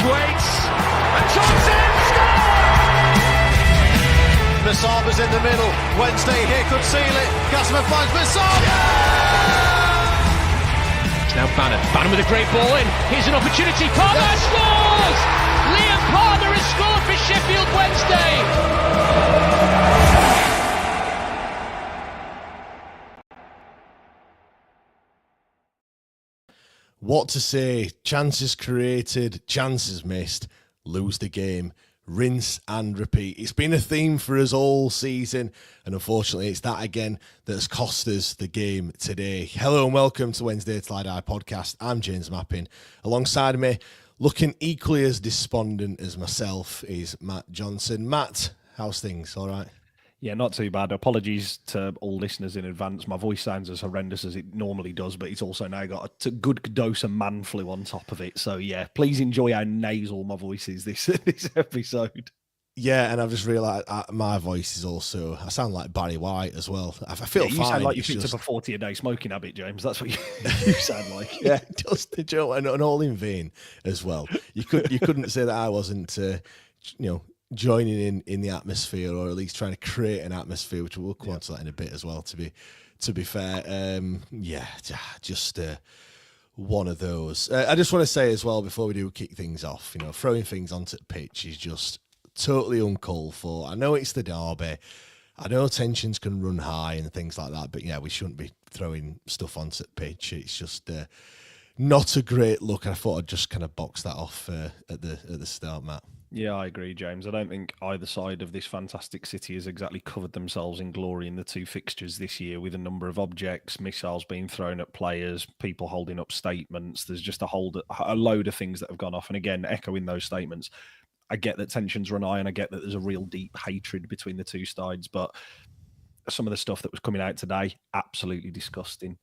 waits, and Johnson scores! Masaba's in the middle. Wednesday here could seal it. Gassman finds Masaba! It's now Bannon. Bannon with a great ball in. Here's an opportunity. Palmer scores! Liam Palmer has scored for Sheffield Wednesday. What to say? Chances created, chances missed, lose the game, rinse and repeat. It's been a theme for us all season, and unfortunately it's that again that has cost us the game today. Hello and welcome to Wednesday Till I Die podcast. I'm James Mappin. Alongside me, looking equally as despondent as myself, is Matt Johnson. Matt, how's things? All right? Yeah, not too bad. Apologies to all listeners in advance. My voice sounds as horrendous as it normally does, but it's also now got a good dose of man flu on top of it. So yeah, please enjoy how nasal my voice is this episode. Yeah, and I've just realised my voice is also, I sound like Barry White as well. I feel fine. You sound like you picked up a 40-a-day smoking habit, James. That's what you sound like. Yeah, just the joke, and all in vain as well. You couldn't say that I wasn't, joining in the atmosphere, or at least trying to create an atmosphere, which we'll come on to that in a bit as well. To be fair, just one of those. I just want to say as well before we do kick things off, throwing things onto the pitch is just totally uncalled for. I know it's the derby. I know tensions can run high and things like that, but yeah, we shouldn't be throwing stuff onto the pitch. It's just not a great look. I thought I'd just kind of box that off at the start, Matt. Yeah, I agree, James. I don't think either side of this fantastic city has exactly covered themselves in glory in the two fixtures this year, with a number of objects, missiles being thrown at players, people holding up statements. There's just a load of things that have gone off. And again, echoing those statements, I get that tensions run high and I get that there's a real deep hatred between the two sides, but some of the stuff that was coming out today, absolutely disgusting.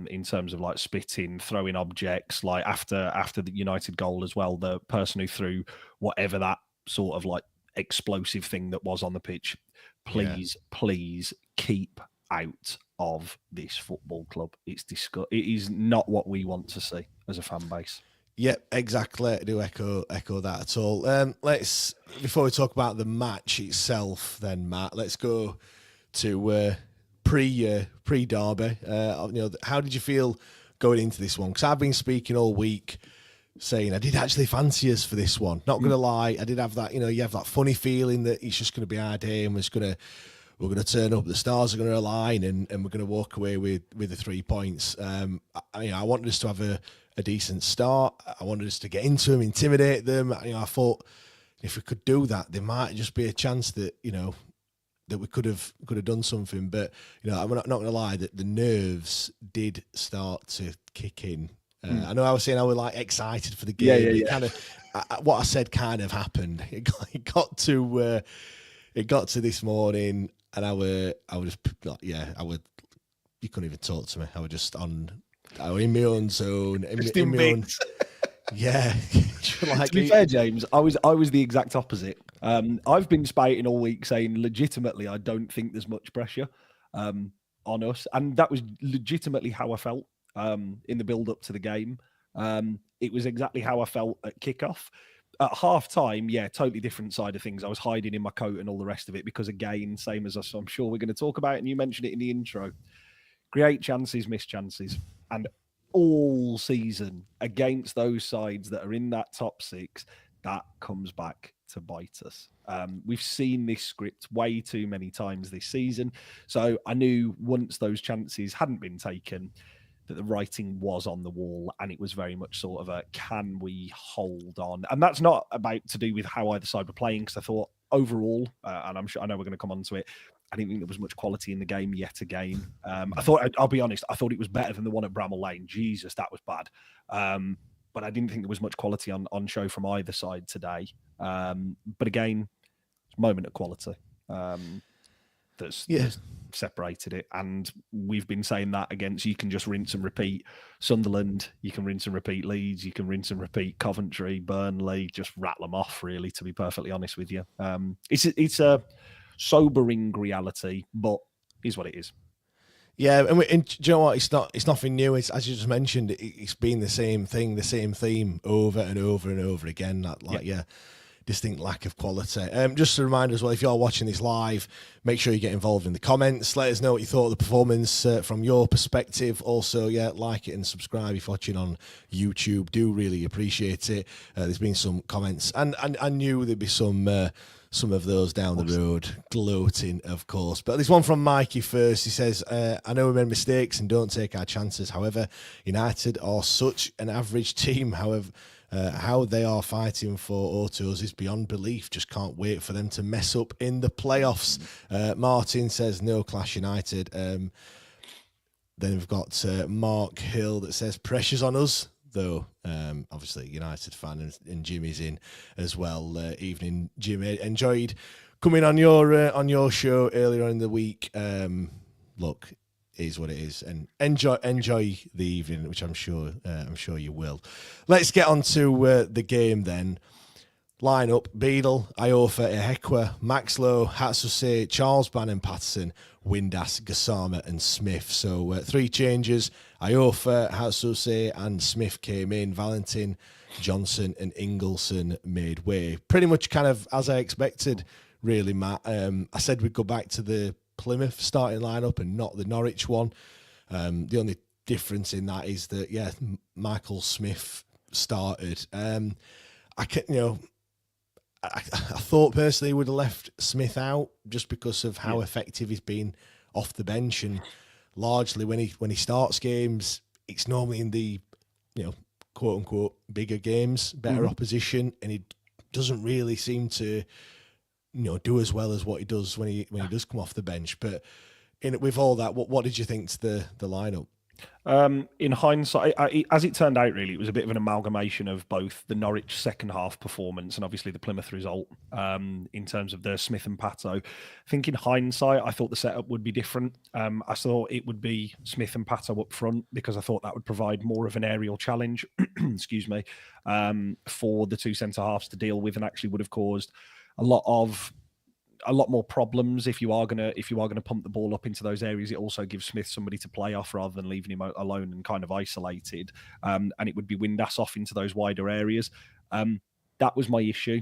In terms of like spitting, throwing objects, like after the United goal as well, the person who threw whatever that sort of like explosive thing that was on the pitch, please keep out of this football club. It is not what we want to see as a fan base. Yep, exactly. I do echo that at all. Let's, before we talk about the match itself then, Matt, let's go to pre-derby. How did you feel going into this one? Because I've been speaking all week saying I did actually fancy us for this one. Not going to lie, I did have that, you have that funny feeling that it's just going to be our day and we're going to turn up, the stars are going to align and we're going to walk away with the 3 points. I wanted us to have a decent start. I wanted us to get into them, intimidate them. I thought if we could do that, there might just be a chance that, that we could have done something, but I'm not going to lie that the nerves did start to kick in. I know I was saying I was like excited for the game. Yeah. Kind of, what I said kind of happened. It got to this morning, and I was just like, you couldn't even talk to me. I was in my own zone, in my own. Yeah. To be fair, James, I was the exact opposite. I've been spouting all week saying legitimately I don't think there's much pressure on us, and that was legitimately how I felt in the build up to the game. It was exactly how I felt at kickoff. At half time, totally different side of things. I was hiding in my coat and all the rest of it because, again, same as us, I'm sure we're going to talk about, and you mentioned it in the intro, create chances, miss chances, and all season against those sides that are in that top six, that comes back to bite us. We've seen this script way too many times this season. So I knew once those chances hadn't been taken that the writing was on the wall, and it was very much sort of a, can we hold on? And that's not about to do with how either side were playing, because I thought overall, and I know we're going to come on to it, I didn't think there was much quality in the game yet again. I'll be honest, I thought it was better than the one at Bramall Lane. Jesus, that was bad. But I didn't think there was much quality on show from either side today. But again, moment of quality that's separated it. And we've been saying that against, you can just rinse and repeat Sunderland, you can rinse and repeat Leeds, you can rinse and repeat Coventry, Burnley, just rattle them off, really, to be perfectly honest with you. It's a sobering reality, but is what it is. Yeah, and do you know what? It's nothing new. It's, as you just mentioned, it's been the same thing, the same theme over and over and over again. That distinct lack of quality. Just a reminder as well, if you're watching this live, make sure you get involved in the comments. Let us know what you thought of the performance from your perspective. Also, like it and subscribe if you're watching on YouTube. Do really appreciate it. There's been some comments, and I knew there'd be some of those down the road, gloating, of course. But there's one from Mikey first. He says, I know we made mistakes and don't take our chances. However, United are such an average team. However, how they are fighting for autos is beyond belief. Just can't wait for them to mess up in the playoffs. Martin says, no Clash United. Then we've got Mark Hill that says, pressure's on us. Though obviously United fan and Jimmy's in as well. Evening, Jimmy. Enjoyed coming on your show earlier on in the week. Look, it is what it is, and enjoy the evening, which I'm sure you will. Let's get on to the game then. Lineup: Beadle, Iofa, Ehekwa, Maxlow, Hatsuse, Charles Bannon, Patterson, Windass, Gassama and Smith. So 3 changes. Iofa, Hatsuse and Smith came in. Valentin, Johnson and Ingleson made way. Pretty much kind of as I expected, really, Matt. I said we'd go back to the Plymouth starting lineup and not the Norwich one. The only difference in that is that, Michael Smith started. I thought personally would have left Smith out just because of how effective he's been off the bench, and largely when he starts games, it's normally in the quote unquote bigger games, better opposition, and he doesn't really seem to do as well as what he does when he does come off the bench. But with all that, what did you think to the lineup? In hindsight, as it turned out, really, it was a bit of an amalgamation of both the Norwich second half performance and obviously the Plymouth result in terms of the Smith and Pato. I think in hindsight, I thought the setup would be different. I thought it would be Smith and Pato up front because I thought that would provide more of an aerial challenge, excuse me, for the 2 centre halves to deal with, and actually would have caused a lot more problems if you are gonna pump the ball up into those areas. It also gives Smith somebody to play off rather than leaving him alone and kind of isolated. And it would be Windass off into those wider areas. That was my issue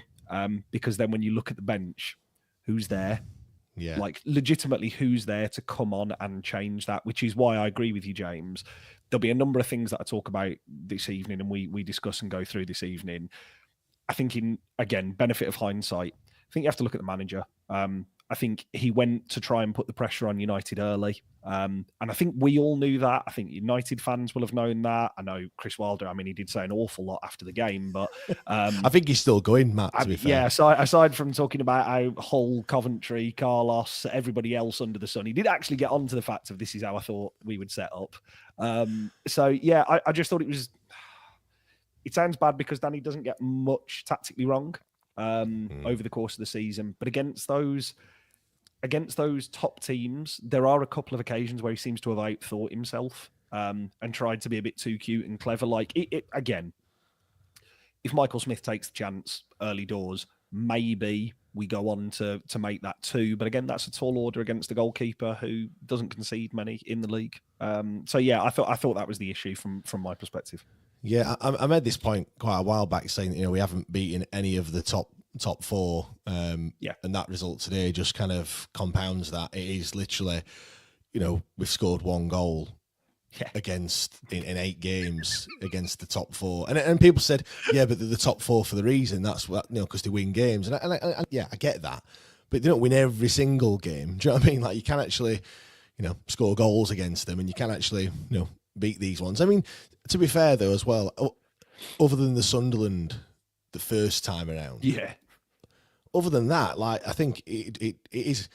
because then when you look at the bench, who's there? Yeah, like legitimately, who's there to come on and change that? Which is why I agree with you, James. There'll be a number of things that I talk about this evening and we discuss and go through this evening. I think again, benefit of hindsight, I think you have to look at the manager. I think he went to try and put the pressure on United early. And I think we all knew that. I think United fans will have known that. I know Chris Wilder, he did say an awful lot after the game, but... I think he's still going, Matt, to be fair. Yeah, so aside from talking about how Hull, Coventry, Carlos, everybody else under the sun, he did actually get on to the fact of this is how I thought we would set up. I just thought it was... It sounds bad because Danny doesn't get much tactically wrong over the course of the season, but against those top teams, there are a couple of occasions where he seems to have outthought himself and tried to be a bit too cute and clever. Like again, if Michael Smith takes the chance early doors, maybe we go on to make that 2. But again, that's a tall order against the goalkeeper who doesn't concede many in the league. I thought that was the issue from my perspective. Yeah, I made this point quite a while back saying, we haven't beaten any of the top 4. And that result today just kind of compounds that. It is literally, we've scored 1 goal against in 8 games against the top 4. And people said, but they're the top 4 for the reason. That's what, because they win games. And I get that. But they don't win every single game. Do you know what I mean? Like, you can actually, score goals against them, and you can actually, beat these ones. To be fair though, as well, other than the Sunderland, the first time around, other than that, like, I think it is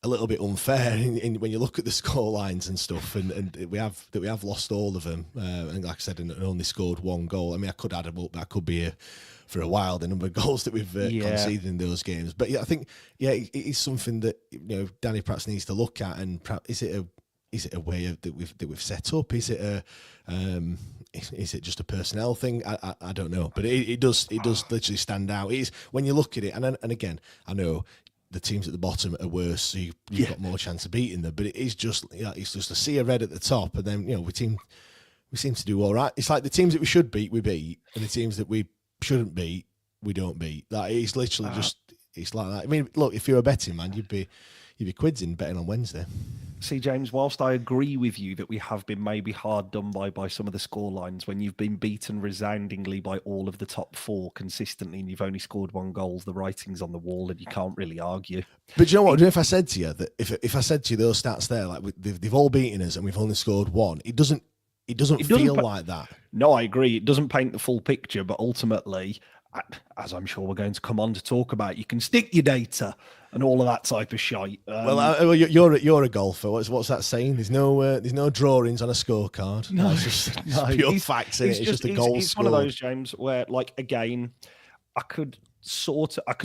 a little bit unfair when you look at the score lines and stuff, and we have lost all of them. And like I said, and only scored 1 goal. I could add them up. That could be for a while the number of goals that we've conceded in those games. But I think it is something that Danny perhaps needs to look at. And perhaps, is it a way that we've set up? Is it is it just a personnel thing? I don't know, but it does literally stand out. It is when you look at it, and again, I know the teams at the bottom are worse, so you've got more chance of beating them. But it is just, it's just a sea of red at the top, and then we seem to do all right. It's like the teams that we should beat, we beat, and the teams that we shouldn't beat, we don't beat. Like it's literally it's like that. I mean, look, if you're a betting man, you'd be quids in betting on Wednesday. See, James, whilst I agree with you that we have been maybe hard done by some of the score lines, when you've been beaten resoundingly by all of the top four consistently and you've only scored 1 goal, the writing's on the wall and you can't really argue. But do you know what? If I said to you that if I said to you those stats there, like they've all beaten us and we've only scored 1, it doesn't feel like that. No, I agree. It doesn't paint the full picture, but ultimately, as I'm sure we're going to come on to talk about, you can stick your data and all of that type of shite. Well, you're a golfer. What's that saying? There's no drawings on a scorecard. No, it's just pure facts. It's just a goal. It's one of those, James, where like again, I could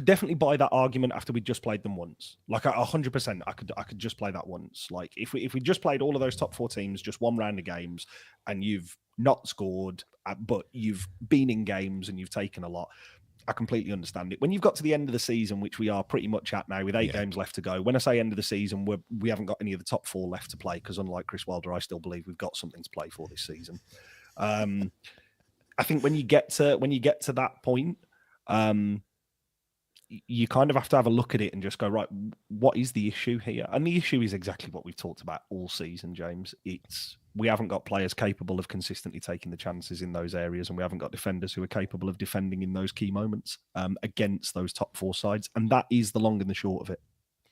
definitely buy that argument after we just played them once. Like 100%, I could just play that once. Like if we just played all of those top 4 teams, just one round of games, and you've not scored, but you've been in games and you've taken a lot. I completely understand it. When you've got to the end of the season, which we are pretty much at now, with 8 games left to go. When I say end of the season, we haven't got any of the top 4 left to play, because unlike Chris Wilder, I still believe we've got something to play for this season. I think when you get to that point, you kind of have to have a look at it and just go, right, what is the issue here? And the issue is exactly what we've talked about all season, James. We haven't got players capable of consistently taking the chances in those areas, and we haven't got defenders who are capable of defending in those key moments against those top 4 sides. And that is the long and the short of it.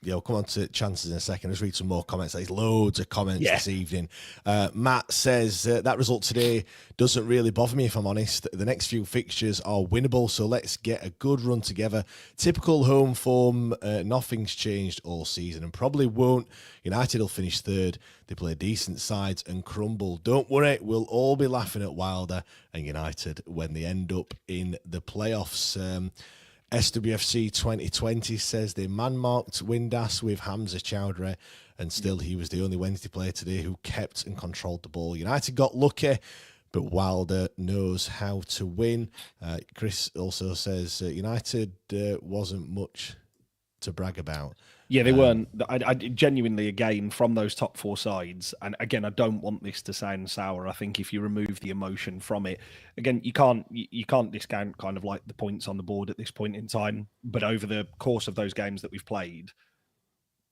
Yeah, we'll come on to chances in a second. Let's read some more comments. There's loads of comments this evening. Matt says that result today doesn't really bother me, if I'm honest. The next few fixtures are winnable, so let's get a good run together. Typical home form. Nothing's changed all season and probably won't. United will finish 3rd. They play decent sides and crumble. Don't worry, we'll all be laughing at Wilder and United when they end up in the playoffs. SWFC 2020 says they man-marked Windass with Hamza Chowdhury, and still he was the only Wednesday player today who kept and controlled the ball. United got lucky, but Wilder knows how to win. Chris also says United wasn't much to brag about. Yeah, they weren't. I genuinely, again, from those top 4 sides, and again, I don't want this to sound sour. I think if you remove the emotion from it, again, you can't discount kind of like the points on the board at this point in time. But over the course of those games that we've played,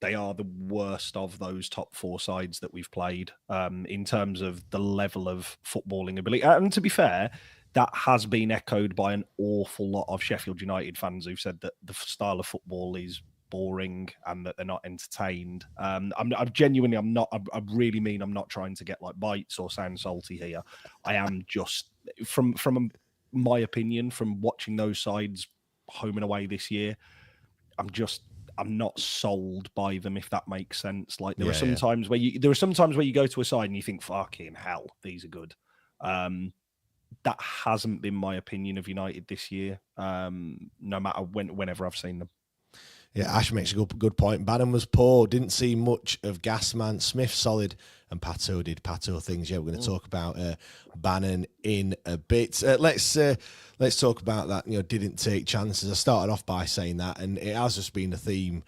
they are the worst of those top 4 sides that we've played in terms of the level of footballing ability. And to be fair, that has been echoed by an awful lot of Sheffield United fans who've said that the style of football is boring and that they're not entertained. I really mean, I'm not trying to get like bites or sound salty here. I am just from my opinion, from watching those sides home and away this year, I'm not sold by them, if that makes sense. Like there are some times where you go to a side and you think, fucking hell, these are good. That hasn't been my opinion of United this year. No matter whenever I've seen them. Yeah, Ash makes a good point. Bannon was poor, didn't see much of Gasman. Smith solid, and Pato did Pato things. Yeah, we're going to talk about Bannon in a bit. Let's talk about that. Didn't take chances. I started off by saying that, and it has just been a theme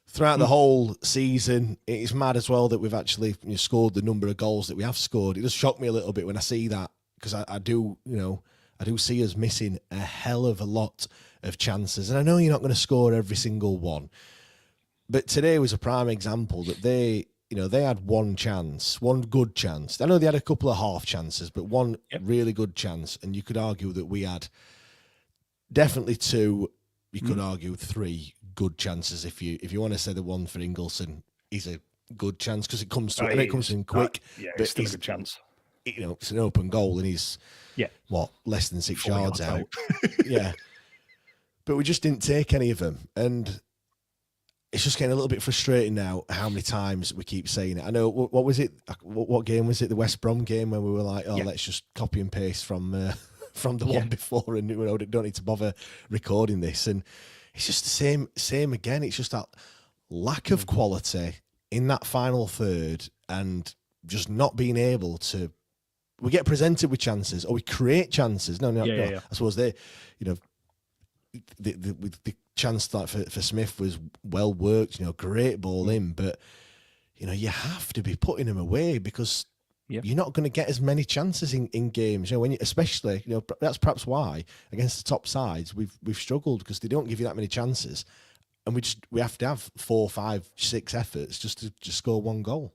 throughout the whole season. It's mad as well that we've actually scored the number of goals that we have scored. It just shocked me a little bit when I see that, because I do see us missing a hell of a lot of chances. And I know you're not going to score every single one, but today was a prime example that they had one good chance. I know they had a couple of half chances, but one really good chance. And you could argue that we had definitely 2. You could argue 3 good chances if you want to say the one for Ingleson is a good chance because it comes through and it comes in quick. It's still a good chance. It's an open goal and he's less than 6 yards out. Yeah. But we just didn't take any of them. And it's just getting a little bit frustrating now how many times we keep saying it. I know, what was it? What game was it? The West Brom game when we were like, let's just copy and paste from the one before and don't need to bother recording this. And it's just the same again. It's just that lack of quality in that final third and just not being able to. We get presented with chances or we create chances. No. I suppose the chance like for Smith was well worked, great ball in, but you have to be putting him away because you're not going to get as many chances in games. When especially, that's perhaps why against the top sides we've struggled because they don't give you that many chances, and we have to have 4, 5, 6 efforts just to score one goal.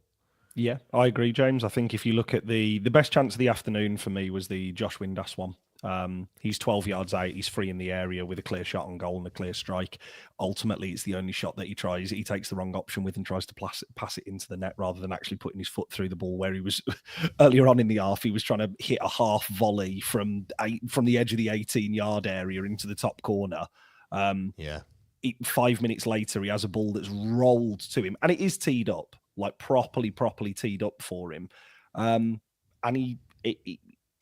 Yeah, I agree, James. I think if you look at the best chance of the afternoon for me was the Josh Windass one. He's 12 yards out. He's free in the area with a clear shot on goal and a clear strike. Ultimately, it's the only shot that he tries. He takes the wrong option with and tries to pass it into the net rather than actually putting his foot through the ball. Where he was earlier on in the half, he was trying to hit a half volley from the edge of the 18-yard area into the top corner. 5 minutes later, he has a ball that's rolled to him, and it is teed up, like properly teed up for him. And he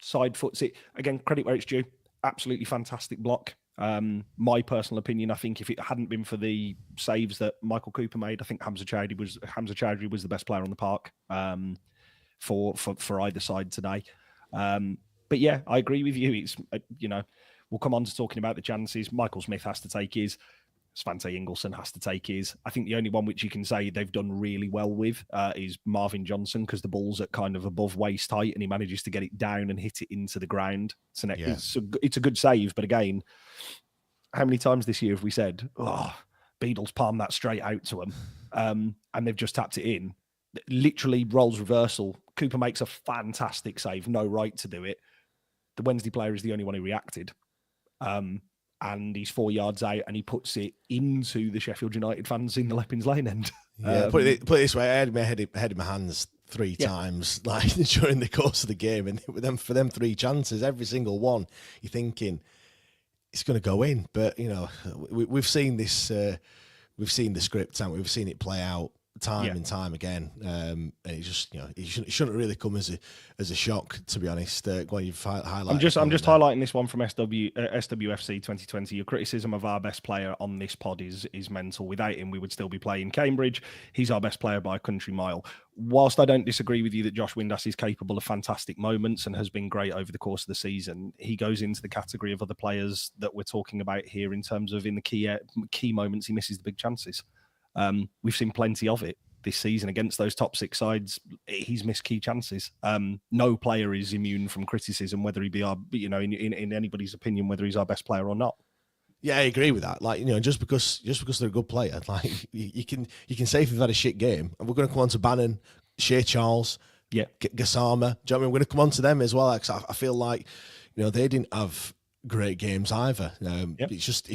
side foots it. Again, credit where it's due. Absolutely fantastic block. My personal opinion, I think if it hadn't been for the saves that Michael Cooper made, I think Hamza Chowdhury was the best player on the park for either side today. But yeah, I agree with you. It's we'll come on to talking about the chances. Michael Smith has to take his. Svante Ingelsson has to take his. I think the only one which you can say they've done really well with is Marvin Johnson, because the ball's at kind of above waist height and he manages to get it down and hit it into the ground. It's a good save, but again, how many times this year have we said, Beadle's palmed that straight out to him, and they've just tapped it in. Literally roles reversal. Cooper makes a fantastic save, no right to do it. The Wednesday player is the only one who reacted. And he's 4 yards out and he puts it into the Sheffield United fans in the Leppings Lane end. Put it this way, I had my head in my hands 3 times during the course of the game, and for them 3 chances, every single one, you're thinking it's going to go in. But we've seen this, we've seen the script, haven't we? We've seen it play out time and time again, and it just it shouldn't really come as a shock, to be honest. When you've highlighted, I'm just highlighting this one from SWFC 2020. Your criticism of our best player on this pod is mental. Without him, we would still be playing Cambridge. He's our best player by a country mile. Whilst I don't disagree with you that Josh Windass is capable of fantastic moments and has been great over the course of the season, he goes into the category of other players that we're talking about here in terms of in the key moments he misses the big chances. We've seen plenty of it this season against those top 6 sides. He's missed key chances. No player is immune from criticism, whether he be our, in anybody's opinion, whether he's our best player or not. Yeah, I agree with that. Just because they're a good player, you can say if they've had a shit game, and we're going to come on to Bannon, Shea Charles, Gassama. Do you know what I mean? We're going to come on to them as well. Cause I feel like they didn't have great games either. It's just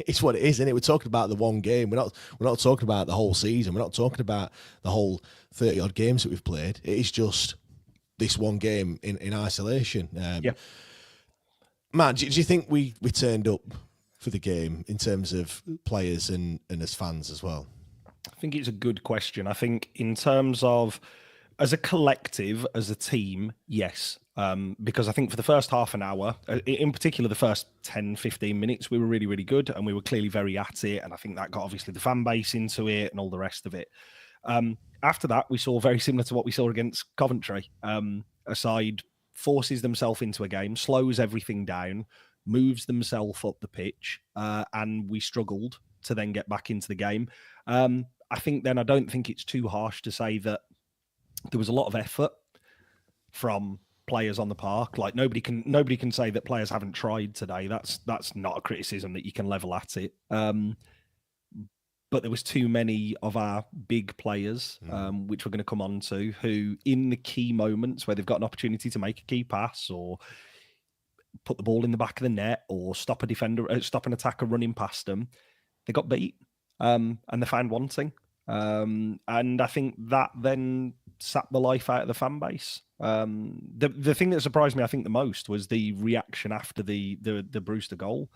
it's what it is, isn't it? We're talking about the one game. We're not talking about the whole season. We're not talking about the whole 30-odd games that we've played. It is just this one game in isolation. Matt, do you think we turned up for the game in terms of players and as fans as well? I think it's a good question. I think in terms of as a collective, as a team, yes. Because I think for the first half an hour, in particular the first 10, 15 minutes, we were really, really good and we were clearly very at it. And I think that got obviously the fan base into it and all the rest of it. After that, we saw very similar to what we saw against Coventry. A side forces themselves into a game, slows everything down, moves themselves up the pitch, and we struggled to then get back into the game. I think then I don't think it's too harsh to say that there was a lot of effort from players on the park. Like nobody can say that players haven't tried today. That's not a criticism that you can level at it. But there was too many of our big players, which we're going to come on to, who in the key moments where they've got an opportunity to make a key pass or put the ball in the back of the net or stop an attacker running past them, they got beat and they found wanting. And I think that then sapped the life out of the fan base. The thing that surprised me, I think, the most was the reaction after the Brewster goal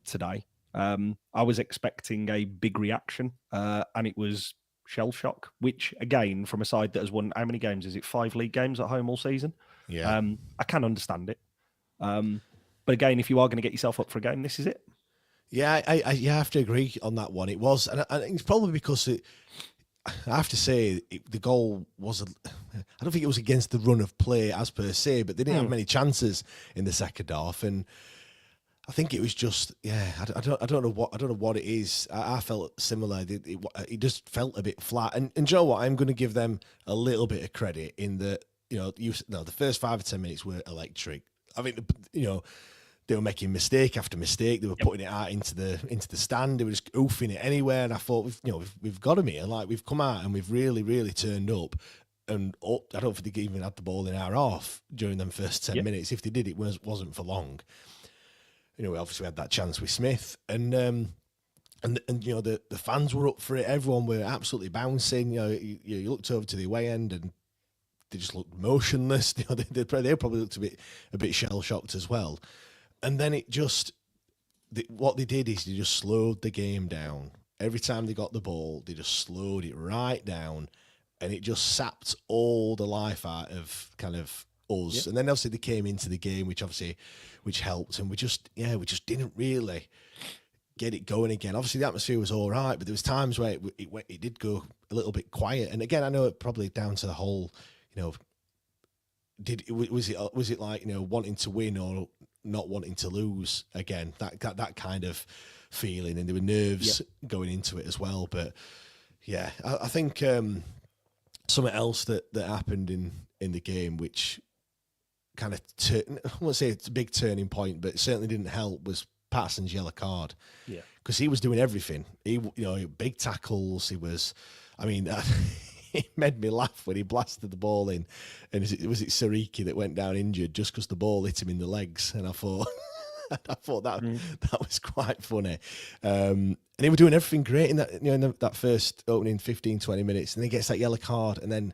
today. I was expecting a big reaction, and it was shell shock, which, again, from a side that has won, how many games? Is it 5 league games at home all season? Yeah. I can understand it. But again, if you are going to get yourself up for a game, this is it. Yeah, I have to agree on that one. It was, and it's probably because I have to say the goal was. I don't think it was against the run of play as per se, but they didn't have many chances in the second half, and I think it was just, I don't know what it is. I felt similar. It just felt a bit flat. And you know what? I'm going to give them a little bit of credit in that, the first 5 or 10 minutes were electric. I mean, they were making mistake after mistake. They were putting it out into the stand. They were just oofing it anywhere. And I thought, we've got them here. Like, we've come out and we've really, really turned up. And I don't think they even had the ball in our half during them first 10 minutes. If they did, it wasn't for long. We obviously had that chance with Smith, and the fans were up for it. Everyone were absolutely bouncing. You looked over to the away end, and they just looked motionless. They probably looked a bit shell shocked as well. And then what they did is they just slowed the game down. Every time they got the ball, they just slowed it right down, and it just sapped all the life out of kind of us. Yep. And then obviously they came into the game, which helped, and we just didn't really get it going again. Obviously the atmosphere was all right, but there was times where it did go a little bit quiet. And again, I know it probably down to the whole, was it like, wanting to win or not wanting to lose again, that kind of feeling, and there were nerves going into it as well. But yeah, I think something else that happened in the game, which kind of I won't say it's a big turning point, but it certainly didn't help, was Patterson's yellow card. Yeah, because he was doing everything. He, big tackles. He was, it made me laugh when he blasted the ball in, and was it Sariki that went down injured just because the ball hit him in the legs? And I thought, that was quite funny. And he was doing everything great in that, in that first opening 15, 20 minutes, and then he gets that yellow card, and then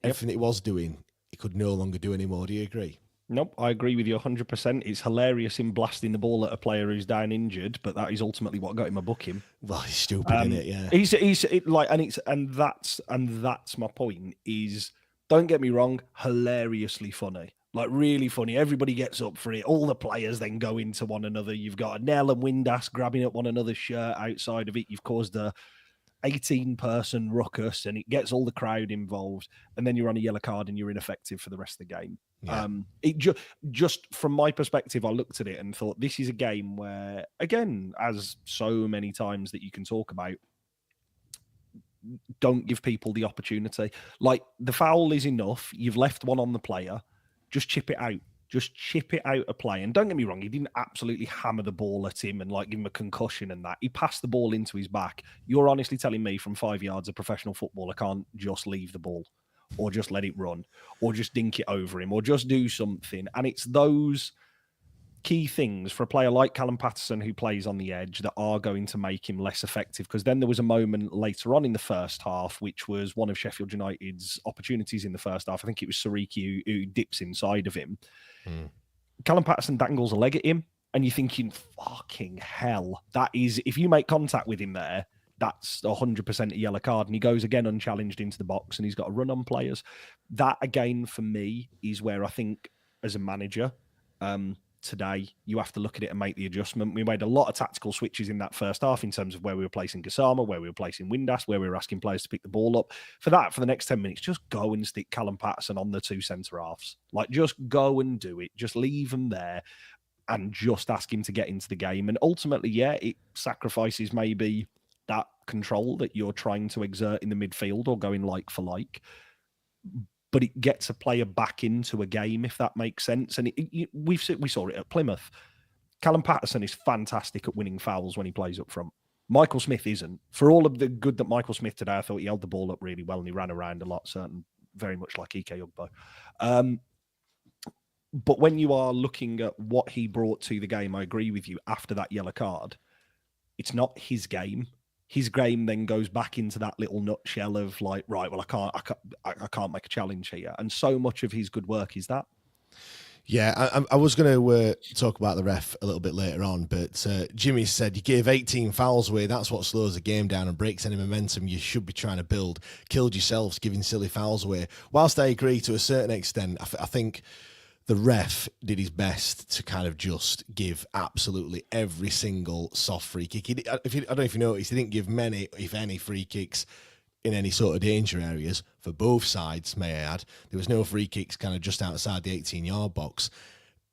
everything that he was doing, he could no longer do anymore. Do you agree? Nope, I agree with you 100%. It's hilarious him blasting the ball at a player who's down injured, but that is ultimately what got him a booking. Well, he's stupid, isn't it? Yeah. That's my point. Is, don't get me wrong, hilariously funny, like really funny. Everybody gets up for it. All the players then go into one another. You've got Nell and Windass grabbing at one another's shirt outside of it. You've caused a 18-person ruckus, and it gets all the crowd involved, and then you're on a yellow card and you're ineffective for the rest of the game. Yeah. It just from my perspective, I looked at it and thought, this is a game where, again, as so many times that you can talk about, don't give people the opportunity. Like, the foul is enough. You've left one on the player. Just chip it out. Just chip it out of play. And don't get me wrong, he didn't absolutely hammer the ball at him and like give him a concussion and that. He passed the ball into his back. You're honestly telling me from 5 yards a professional footballer can't just leave the ball or just let it run or just dink it over him or just do something. And it's those key things for a player like Callum Patterson, who plays on the edge, that are going to make him less effective. Because then there was a moment later on in the first half, which was one of Sheffield United's opportunities in the first half. I think it was Sariki who dips inside of him. Callum Patterson dangles a leg at him, and you're thinking, fucking hell, that is, if you make contact with him there, that's 100% a yellow card. And he goes again unchallenged into the box, and he's got a run on players. That, again, for me, is where I think, as a manager, today, you have to look at it and make the adjustment. We made a lot of tactical switches in that first half in terms of where we were placing Gassama, where we were placing Windass, where we were asking players to pick the ball up. For the next 10 minutes, just go and stick Callum Patterson on the two centre-halves. Like, just go and do it. Just leave him there and just ask him to get into the game. And ultimately, it sacrifices maybe that control that you're trying to exert in the midfield or going like for like. But it gets a player back into a game, if that makes sense. And we saw it at Plymouth. Callum Patterson is fantastic at winning fouls when he plays up front. Michael Smith isn't. For all of the good that Michael Smith today, I thought he held the ball up really well and he ran around a lot, very much like Ike Ugbo. But when you are looking at what he brought to the game, I agree with you, after that yellow card, it's not his game. His game then goes back into that little nutshell of like, right, well, I can't make a challenge here. And so much of his good work is that. Yeah, I was going to talk about the ref a little bit later on, but Jimmy said you gave 18 fouls away. That's what slows the game down and breaks any momentum you should be trying to build. Killed yourselves giving silly fouls away. Whilst I agree to a certain extent, I think the ref did his best to kind of just give absolutely every single soft free kick. I don't know if you noticed, he didn't give many, if any, free kicks in any sort of danger areas for both sides, may I add. There was no free kicks kind of just outside the 18-yard box.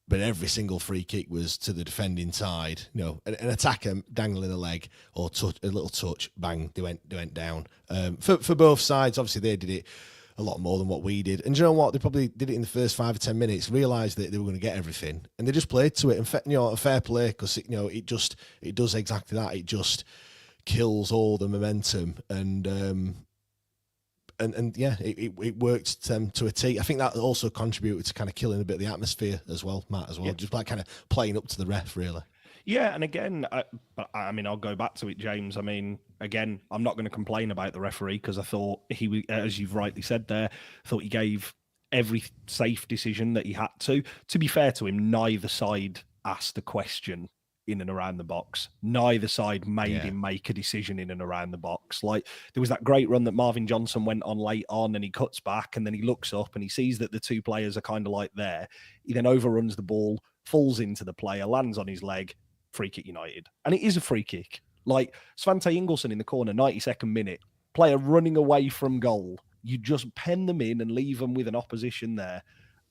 but every single free kick was to the defending side. An attacker dangling a leg or a little touch, bang, they went down. For both sides, obviously they did it a lot more than what we did. And you know what? They probably did it in the first 5 or 10 minutes, realised that they were going to get everything, and they just played to it. And fair play, because it does exactly that. It just kills all the momentum, and yeah, it worked to a T. I think that also contributed to kind of killing a bit of the atmosphere as well, Matt, as well. Yeah. Just like kind of playing up to the ref, really. Yeah, and again, I'll go back to it, James. I mean, again, I'm not going to complain about the referee, because I thought he, as you've rightly said there, thought he gave every safe decision that he had to. To be fair to him, neither side asked a question in and around the box. Neither side made him make a decision in and around the box. Like, there was that great run that Marvin Johnson went on late on, and he cuts back, and then he looks up and he sees that the two players are kind of like there. He then overruns the ball, falls into the player, lands on his leg, free kick United. And it is a free kick. Like, Svante Ingolson in the corner, 92nd minute, player running away from goal. You just pen them in and leave them with an opposition there.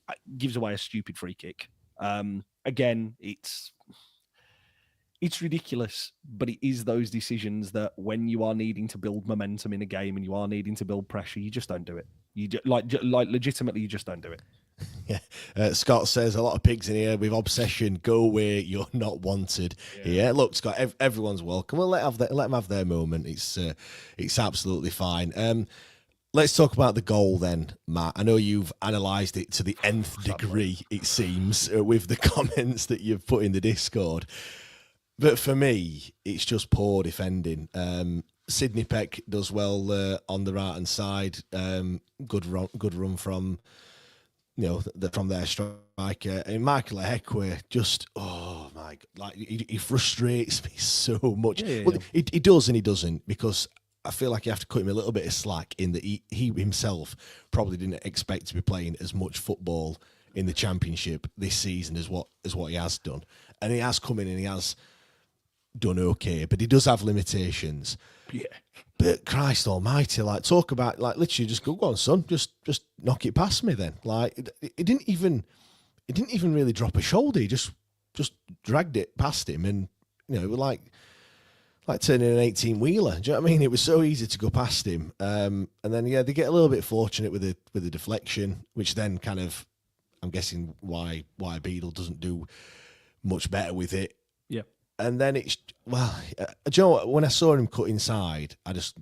It gives away a stupid free kick. Again, it's ridiculous, but it is those decisions that when you are needing to build momentum in a game and you are needing to build pressure, you just don't do it. Legitimately, you just don't do it. Yeah. Scott says, a lot of pigs in here with obsession. Go away, you're not wanted. Yeah, look, Scott, everyone's welcome. Well, let them have their moment. It's absolutely fine. Let's talk about the goal then, Matt. I know you've analysed it to the nth degree, it seems, with the comments that you've put in the Discord. But for me, it's just poor defending. Sidney Peck does well on the right hand side. Good run from from their striker. And Michael Ehekwe just, oh my God, like he frustrates me so much. Well, he does and he doesn't, because I feel like you have to cut him a little bit of slack in that he himself probably didn't expect to be playing as much football in the Championship this season as what he has done. And he has come in and he has done okay, but he does have limitations. Yeah. But Christ almighty, like, talk about, like, literally just go on, son, just knock it past me then. Like, it didn't even really drop a shoulder. He just dragged it past him, and it was like turning an 18-wheeler. Do you know what I mean? It was so easy to go past him. And then they get a little bit fortunate with the deflection, which then kind of, I'm guessing why Beadle doesn't do much better with it. Yeah. And then do you know what? When I saw him cut inside, I just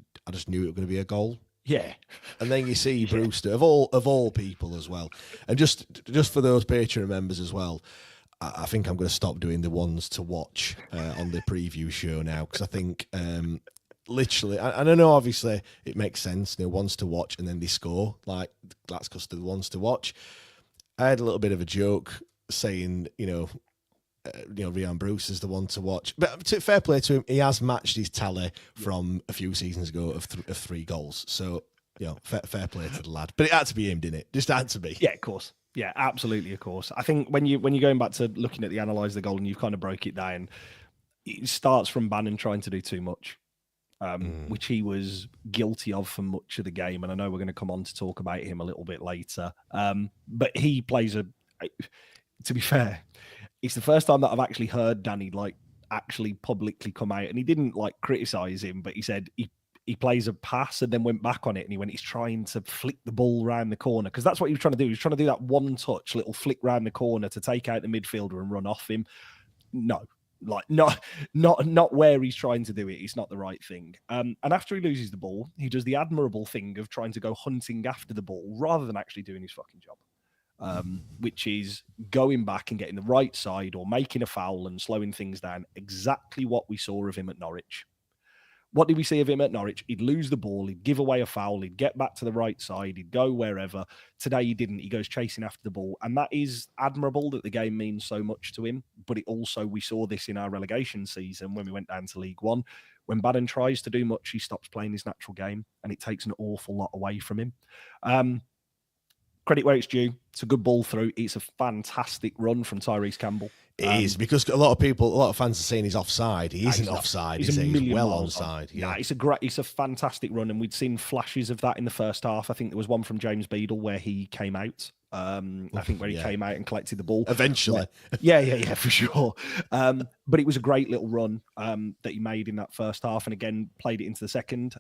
knew it was going to be a goal. Yeah. And then you see Brewster, of all people as well. And just for those Patreon members as well, I think I'm going to stop doing the ones to watch on the preview show now, because I think literally, and I know obviously it makes sense, ones to watch and then they score. Like, that's because they're the ones to watch. I had a little bit of a joke saying, Ryan Bruce is the one to watch. But fair play to him, he has matched his tally from a few seasons ago of 3 goals. So, fair play to the lad. But it had to be him, didn't it? Just had to be. Yeah, of course. Yeah, absolutely, of course. I think when you're going back to looking at the analyse the goal and you've kind of broke it down, it starts from Bannon trying to do too much, which he was guilty of for much of the game. And I know we're going to come on to talk about him a little bit later. But he plays to be fair, it's the first time that I've actually heard Danny actually publicly come out, and he didn't criticise him, but he said he plays a pass and then went back on it, and he went, he's trying to flick the ball round the corner, because that's what he was trying to do. He was trying to do that one touch, little flick round the corner to take out the midfielder and run off him. No, not where he's trying to do it. It's not the right thing. And after he loses the ball, he does the admirable thing of trying to go hunting after the ball rather than actually doing his fucking job. Which is going back and getting the right side or making a foul and slowing things down. Exactly what we saw of him at Norwich. What did we see of him at Norwich? He'd lose the ball, he'd give away a foul, he'd get back to the right side, he'd go wherever. Today he didn't. He goes chasing after the ball. And that is admirable that the game means so much to him. But it also, we saw this in our relegation season when we went down to League One. When Bannon tries to do much, he stops playing his natural game, and it takes an awful lot away from him. credit where it's due. It's a good ball through. It's a fantastic run from Tyrese Campbell. It is, because a lot of fans are saying he's offside. He isn't offside. He's well onside. Yeah, it's a fantastic run, and we'd seen flashes of that in the first half. I think there was one from James Beadle where he came out. I think where he came out and collected the ball. Eventually. Yeah, for sure. But it was a great little run that he made in that first half, and again, played it into the second.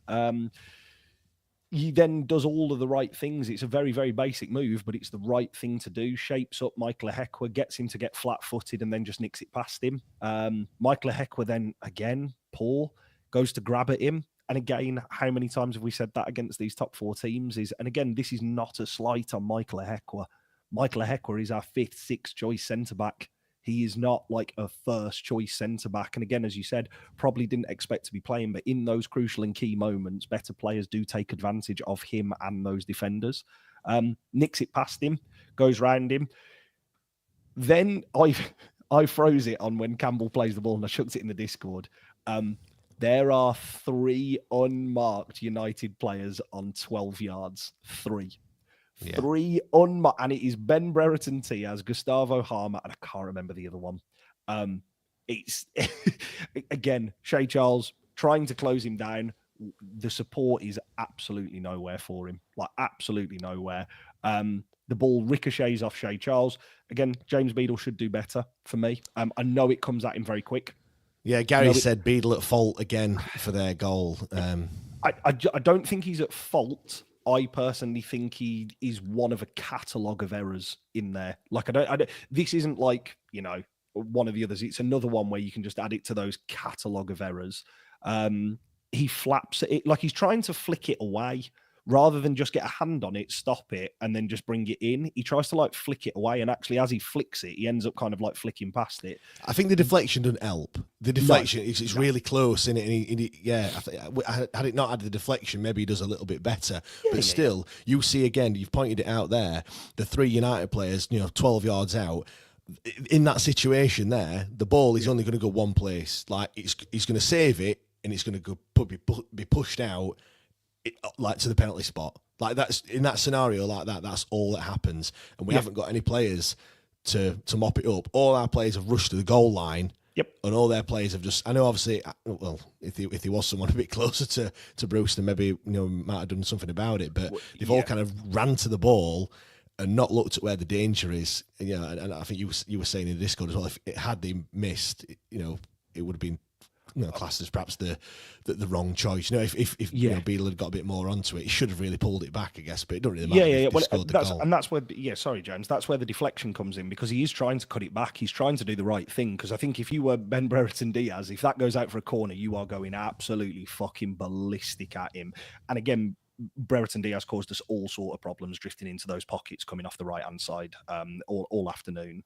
He then does all of the right things. It's a very, very basic move, but it's the right thing to do. Shapes up Michael Ehekwe, gets him to get flat-footed, and then just nicks it past him. Michael Ehekwe then, again, poor, goes to grab at him. And again, how many times have we said that against these top 4 teams? And again, this is not a slight on Michael Ehekwe. Michael Ehekwe is our 5th, 6th choice centre-back. He is not like a first choice centre-back. And again, as you said, probably didn't expect to be playing, but in those crucial and key moments, better players do take advantage of him and those defenders. Nicks it past him, goes round him. Then I froze it on when Campbell plays the ball, and I chucked it in the Discord. There are 3 unmarked United players on 12 yards. 3. Yeah. 3 unmarked, and it is Ben Brereton Diaz, Gustavo Harmer, and I can't remember the other one. It's again, Shea Charles trying to close him down. The support is absolutely nowhere for him, like absolutely nowhere. The ball ricochets off Shea Charles. Again, James Beadle should do better for me. I know it comes at him very quick. Yeah, Gary said Beadle at fault again for their goal. I don't think he's at fault. I personally think he is one of a catalogue of errors in there. Like, I don't. This isn't like, one of the others. It's another one where you can just add it to those catalogue of errors. He flaps it like he's trying to flick it away rather than just get a hand on it, stop it, and then just bring it in. He tries to like flick it away, and actually, as he flicks it, he ends up kind of like flicking past it. I think the deflection doesn't help. The deflection, it's really close, and had it not had the deflection, maybe he does a little bit better. But still, you see again, you've pointed it out there, the 3 United players, 12 yards out. In that situation there, the ball is only going to go one place. Like, he's going to save it, and it's going to be pushed out, like to the penalty spot. Like, that's in that scenario like that, that's all that happens. And we haven't got any players to mop it up. All our players have rushed to the goal line. Yep. And all their players have just, I know obviously, well, if he was someone a bit closer to Brewster, maybe, might have done something about it, but they've all kind of ran to the ball and not looked at where the danger is. And I think you were saying in the Discord as well, if it had they missed, it would have been classed as perhaps the wrong choice. If Beadle had got a bit more onto it, he should have really pulled it back, I guess. But it doesn't really matter. That's where, sorry, James, that's where the deflection comes in, because he is trying to cut it back. He's trying to do the right thing. Because I think if you were Ben Brereton Diaz, if that goes out for a corner, you are going absolutely fucking ballistic at him. And again, Brereton Diaz caused us all sort of problems drifting into those pockets coming off the right hand side all afternoon.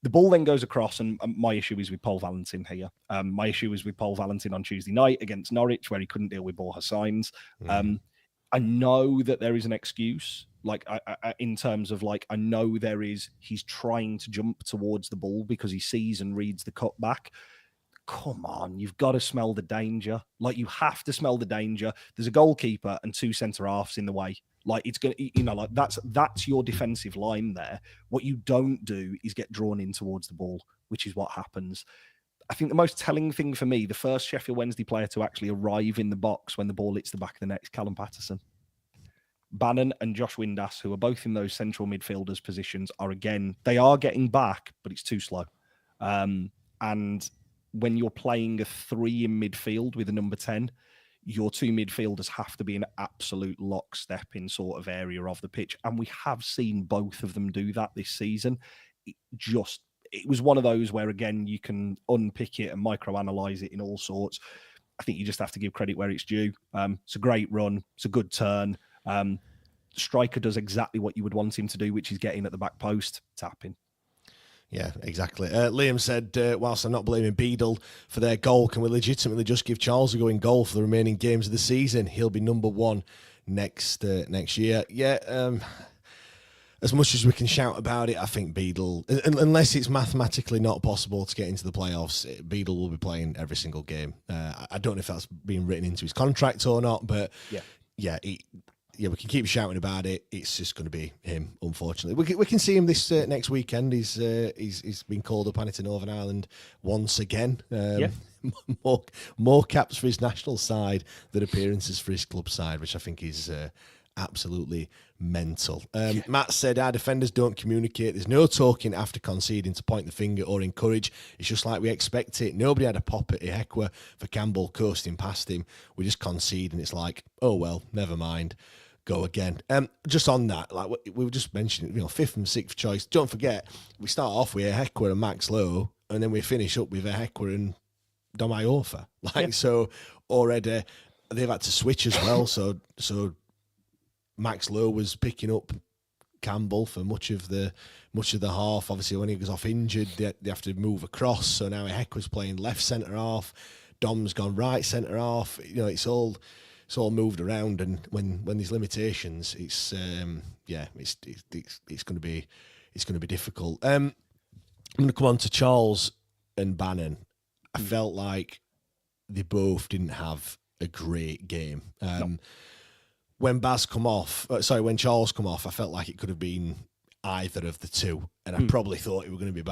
The ball then goes across, and my issue is with Paul Valentin here. My issue is with Paul Valentin on Tuesday night against Norwich, where he couldn't deal with Borja Sainz. I know that there is an excuse, like in terms of like, I know he's trying to jump towards the ball because he sees and reads the cutback. Come on, you've got to smell the danger. Like, you have to smell the danger. There's a goalkeeper and 2 centre halves in the way. Like, it's going to, like, that's your defensive line there. What you don't do is get drawn in towards the ball, which is what happens. I think the most telling thing for me, the first Sheffield Wednesday player to actually arrive in the box when the ball hits the back of the net is Callum Patterson. Bannon and Josh Windass, who are both in those central midfielders positions, they are getting back, but it's too slow. And when you're playing a 3 in midfield with a number 10, your 2 midfielders have to be in absolute lockstep in sort of area of the pitch. And we have seen both of them do that this season. It was one of those where, again, you can unpick it and micro-analyze it in all sorts. I think you just have to give credit where it's due. It's a great run. It's a good turn. Striker does exactly what you would want him to do, which is get in at the back post, tapping. Yeah, exactly. Liam said, whilst I'm not blaming Beadle for their goal, can we legitimately just give Charles a going goal for the remaining games of the season? He'll be number 1 next year. Yeah, as much as we can shout about it, I think Beadle, unless it's mathematically not possible to get into the playoffs, Beadle will be playing every single game. I don't know if that's being written into his contract or not, but yeah yeah, we can keep shouting about it. It's just going to be him, unfortunately. We can see him this next weekend. He's been called up on it to Northern Ireland once again. More caps for his national side than appearances for his club side, which I think is absolutely mental. Matt said our defenders don't communicate. There's no talking after conceding to point the finger or encourage. It's just like we expect it. Nobody had a pop at Ihekwe for Campbell coasting past him. We just concede and it's like, oh well, never mind. Go again. Just on that, like we were just mentioning, fifth and sixth choice. Don't forget, we start off with Ihekwe and Max Lowe, and then we finish up with Ihekwe and Dom Iorfa. So already they've had to switch as well. So Max Lowe was picking up Campbell for much of the half. Obviously, when he was off injured, they have to move across. So now Ihekwe's playing left centre half. Dom's gone right centre half. It's all moved around, and when there's limitations, it's going to be difficult. I'm going to come on to Charles and Bannon. I felt like they both didn't have a great game. No. When Charles come off, I felt like it could have been either of the two, and I probably thought it were going to be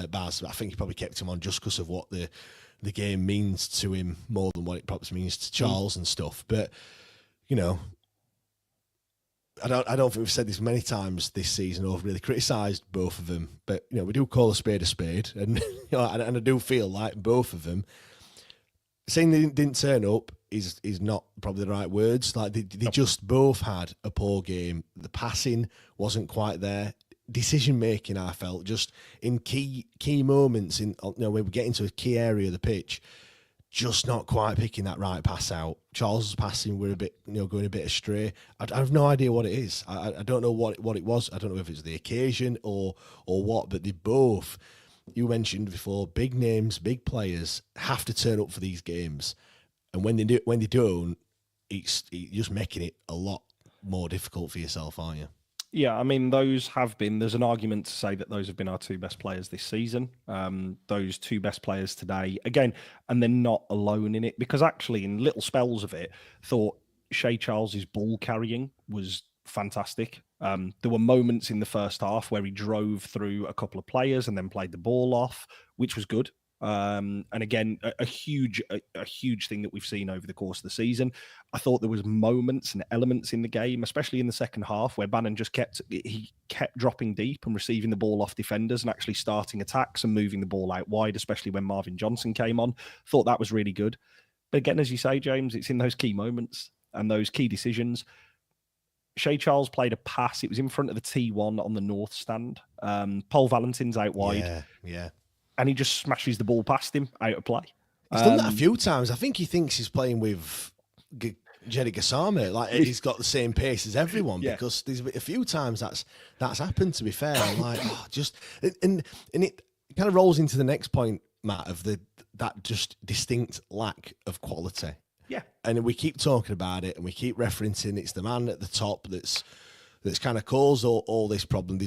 Baz, but I think he probably kept him on just because of what the game means to him more than what it probably means to Charles and stuff. But I don't think we've said this many times this season or really criticised both of them, but we do call a spade, and and I do feel like both of them, saying they didn't turn up is not probably the right words. Like they just both had a poor game. The passing wasn't quite there. Decision making, I felt, just in key moments when we get into a key area of the pitch, just not quite picking that right pass out. Charles' passing were a bit, going a bit astray. I have no idea what it is. I don't know what it was. I don't know if it's the occasion or what. But they both, you mentioned before, big names, big players have to turn up for these games, and when they don't, it's just making it a lot more difficult for yourself, aren't you? Yeah, I mean, there's an argument to say that those have been our two best players this season. Those two best players today, again, and they're not alone in it, because actually in little spells of it, thought Shea Charles's ball carrying was fantastic. There were moments in the first half where he drove through a couple of players and then played the ball off, which was good. And again, a huge thing that we've seen over the course of the season. I thought there was moments and elements in the game, especially in the second half, where Bannon just kept dropping deep and receiving the ball off defenders and actually starting attacks and moving the ball out wide, especially when Marvin Johnson came on. Thought that was really good. But again, as you say, James, it's in those key moments and those key decisions. Shea Charles played a pass. It was in front of the T1 on the north stand. Paul Valentin's out wide. Yeah. And he just smashes the ball past him out of play. He's done that a few times. I think he thinks he's playing with Jerry Gassama. Like he's got the same pace as everyone, because there's a few times that's happened. To be fair, like and it kind of rolls into the next point, Matt, of that just distinct lack of quality. Yeah, and we keep talking about it, and we keep referencing it's the man at the top that's kind of caused all this problem.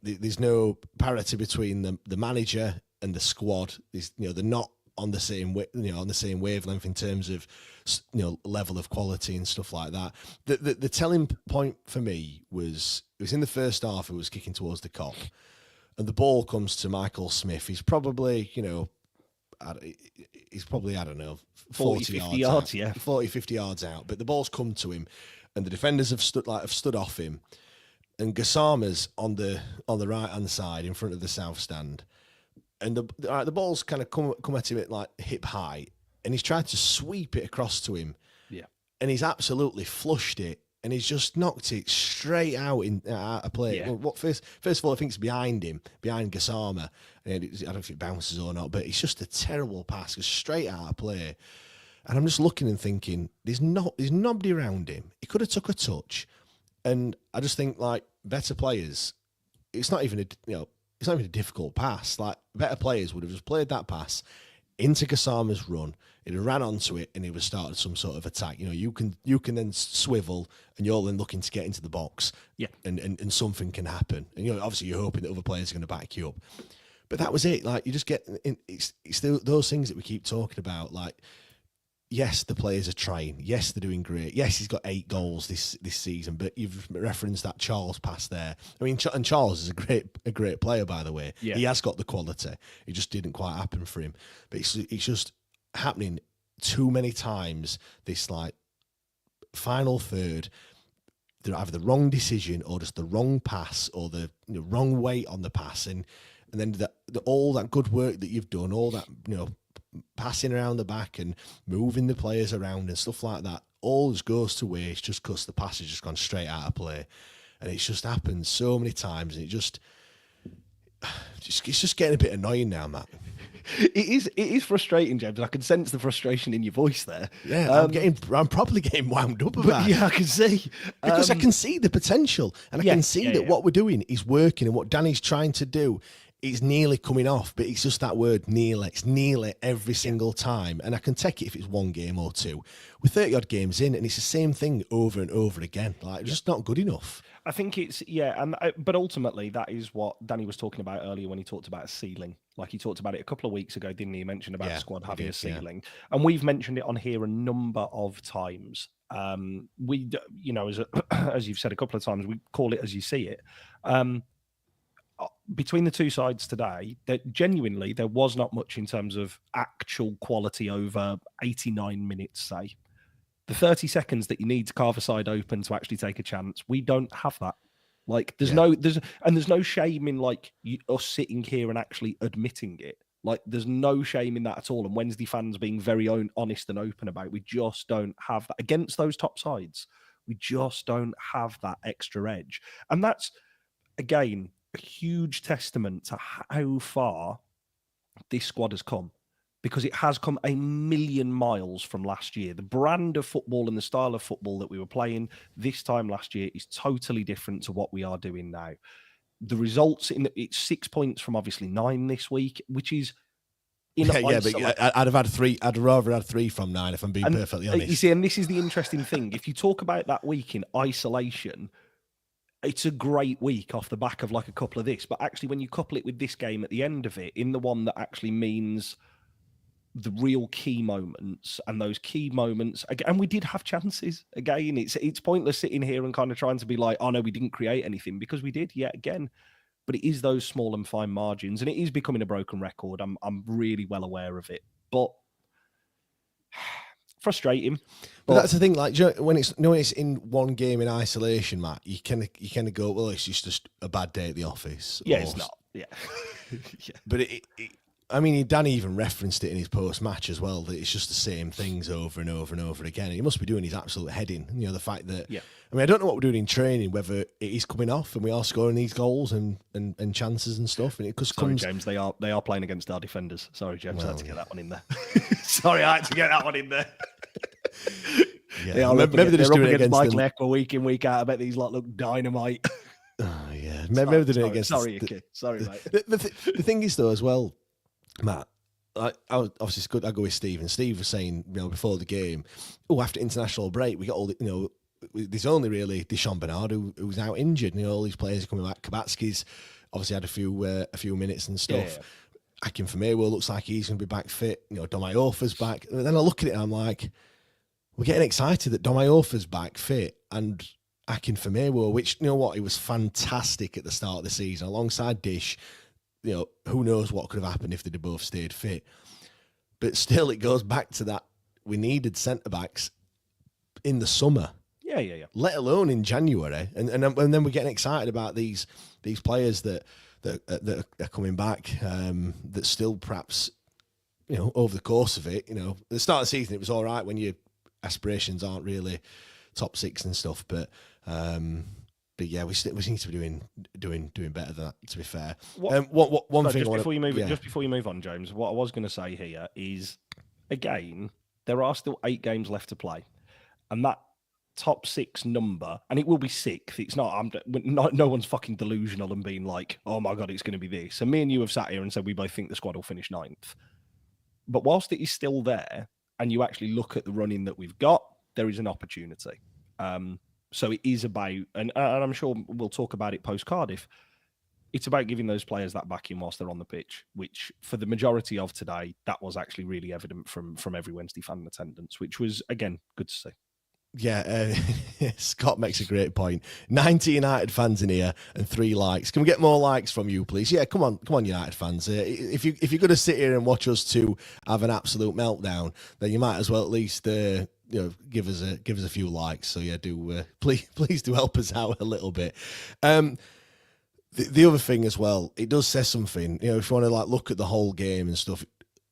There's no parity between the manager and the squad. They're not on the same wavelength in terms of level of quality and stuff like that. The telling point for me was it was in the first half. It was kicking towards the Kop, and the ball comes to Michael Smith. He's probably I don't know 40 yards out, 40, 50 yards out. But the ball's come to him, and the defenders have stood off him. And Gassama's on the right hand side in front of the south stand, and the ball's kind of come at him at like hip high, and he's tried to sweep it across to him, and he's absolutely flushed it, and he's just knocked it straight out of play. Yeah. Well, first of all, I think it's behind Gassama, and I don't know if it bounces or not, but it's just a terrible pass, goes straight out of play, and I'm just looking and thinking, there's nobody around him. He could have took a touch. And I just think, like, better players, it's not even a difficult pass. Like, better players would have just played that pass into Gassama's run. He'd have ran onto it, and he would have started some sort of attack. You can then swivel, and you're then looking to get into the box. Yeah, and something can happen. And obviously you're hoping that other players are going to back you up. But that was it. Like, you just get it's those things that we keep talking about. Like, yes, the players are trying. Yes, they're doing great. Yes, he's got 8 goals this season. But you've referenced that Charles pass there. I mean, and Charles is a great player, by the way. Yeah. He has got the quality. It just didn't quite happen for him. But it's just happening too many times. This like final third, they're either the wrong decision or just the wrong pass or the wrong weight on the pass, and then all that good work that you've done, all that passing around the back and moving the players around and stuff like that, all just goes to waste just because the pass has just gone straight out of play. And it's just happened so many times, and it's just getting a bit annoying now, Matt. It is frustrating, James. I can sense the frustration in your voice there. Yeah, I'm probably getting wound up about it. Yeah, I can see. Because I can see the potential, and I can see that what we're doing is working, and what Danny's trying to do is nearly coming off, but it's just that word nearly. It's nearly every single time, and I can take it if it's 1 game or 2. We're 30-odd games in, and it's the same thing over and over again. Like, just not good enough. I think it's, but ultimately that is what Danny was talking about earlier when he talked about a ceiling. Like, he talked about it a couple of weeks ago, didn't he? He mentioned about the squad having a ceiling. And we've mentioned it on here a number of times. We, as you've said a couple of times, we call it as you see it. Between the two sides today, that genuinely there was not much in terms of actual quality over 89 minutes, say. The 30 seconds that you need to carve a side open to actually take a chance, we don't have that. Like, there's no shame in like us sitting here and actually admitting it. Like, there's no shame in that at all. And Wednesday fans being very honest and open about it. We just don't have that against those top sides. We just don't have that extra edge. And that's, again, a huge testament to how far this squad has come, because it has come a million miles from last year. The brand of football and the style of football that we were playing this time last year is totally different to what we are doing now. The results it's 6 points from obviously 9 this week, which is but I'd have had 3. I'd rather had 3 from 9 if I'm being perfectly honest. You see, and this is the interesting thing. If you talk about that week in isolation, it's a great week off the back of like a couple of this. But actually, when you couple it with this game at the end of it, in the one that actually means the real key moments, and those key moments, and we did have chances. Again, it's pointless sitting here and kind of trying to be like, oh no, we didn't create anything, because we did yet again. But it is those small and fine margins, and it is becoming a broken record. I'm really well aware of it, but frustrating. But that's the thing, like, when it's in one game in isolation, Matt, you kind of go, well, it's just a bad day at the office. Yeah, it's not. Yeah. But I mean, Danny even referenced it in his post-match as well, that it's just the same things over and over and over again. He must be doing his absolute head in. The fact that, I mean, I don't know what we're doing in training, whether it is coming off and we are scoring these goals and chances and stuff. And it just comes... James, they are playing against our defenders. Sorry, James, I had to get that one in there. Sorry, I had to get that one in there. Yeah, maybe they're just doing it against Michael Echo week in, week out. I bet these look dynamite. Oh, yeah. Maybe they're doing it against... Sorry, mate. The thing is, though, as well, Matt, obviously it's good. I go with Steve, and Steve was saying, before the game, after international break, we got all the, there's only really Deshaun Bernard who's out injured. All these players are coming back. Kabatski's obviously had a few minutes and stuff. Yeah. Akin Famewo looks like he's going to be back fit. Dom Iofa's back. And then I look at it and I'm like, we're getting excited that Dom Iofa's back fit and Akin Famewo, which, he was fantastic at the start of the season alongside Dish. Who knows what could have happened if they'd have both stayed fit. But still, it goes back to that. We needed centre-backs in the summer. Yeah. Let alone in January. And then we're getting excited about these players that are coming back, that still perhaps, over the course of it, at the start of the season, it was all right when your aspirations aren't really top 6 and stuff. But yeah, we seem to be doing better than that, to be fair. One thing before you move on, James, what I was going to say here is, again, there are still 8 games left to play, and that top 6 number, and it will be 6th. It's not. No one's fucking delusional and being like, oh my god, it's going to be this. And me and you have sat here and said we both think the squad will finish 9th. But whilst it is still there, and you actually look at the running that we've got, there is an opportunity. So it is about, and I'm sure we'll talk about it post Cardiff. it's about giving those players that backing whilst they're on the pitch, which for the majority of today, that was actually really evident from every Wednesday fan in attendance, which was, again, good to see. Yeah, Scott makes a great point. 90 United fans in here and 3 likes. Can we get more likes from you, please? Yeah, come on, United fans. If you're going to sit here and watch us two have an absolute meltdown, then you might as well at least give us a few likes. So yeah, please do help us out a little bit. The other thing as well, it does say something. If you want to look at the whole game and stuff.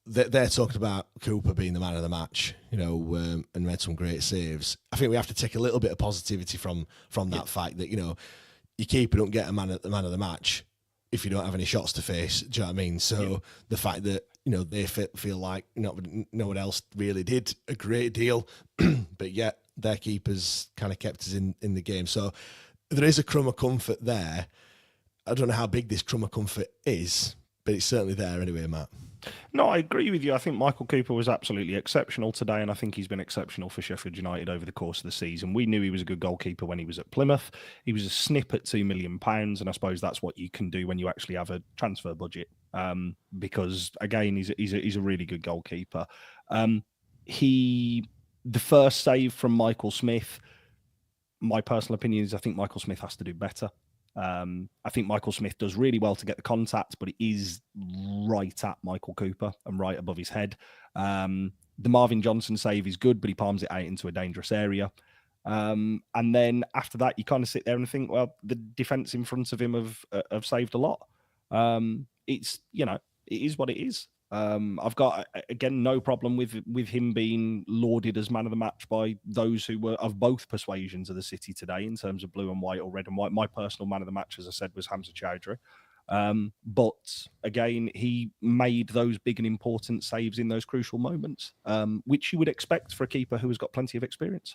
They're talking about Cooper being the man of the match, and made some great saves. I think we have to take a little bit of positivity from that fact that, your keeper don't get the man of the match if you don't have any shots to face. Do you know what I mean? So the fact that, they feel like no one else really did a great deal, but yet their keepers kind of kept us in the game. So there is a crumb of comfort there. I don't know how big this crumb of comfort is, but it's certainly there anyway, Matt. No, I agree with you. I think Michael Cooper was absolutely exceptional today, and I think he's been exceptional for Sheffield United over the course of the season. We knew he was a good goalkeeper when he was at Plymouth. He was a snip at £2 million, and I suppose that's what you can do when you actually have a transfer budget. Because again, he's a really good goalkeeper. The first save from Michael Smith, my personal opinion is I think Michael Smith has to do better. I think Michael Smith does really well to get the contact, but it is right at Michael Cooper and right above his head. The Marvin Johnson save is good, but he palms it out into a dangerous area. And then after that, you kind of sit there and think, well, the defence in front of him have saved a lot. It is what it is. I've got, again, no problem with him being lauded as man of the match by those who were of both persuasions of the city today in terms of blue and white or red and white. My personal man of the match, as I said, was Hamza Chowdhury. But again, he made those big and important saves in those crucial moments, which you would expect for a keeper who has got plenty of experience.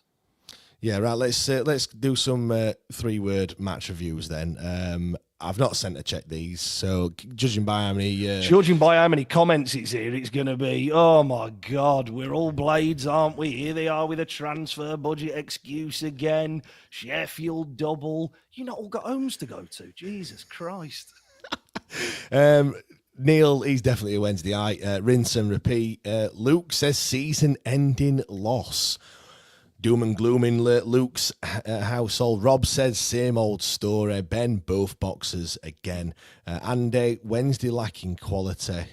Yeah, right. Let's do some 3-word match reviews then. I've not sent to check these, so judging by how many comments it's here, it's going to be, oh my God, we're all blades, aren't we? Here they are with a transfer budget excuse again. Sheffield double. You not all got homes to go to. Jesus Christ. Neil, he's definitely a Wednesday. Rinse and repeat. Luke says season-ending loss. Doom and gloom in Luke's household. Rob says same old story. Ben, both boxers again. Andy, Wednesday lacking quality.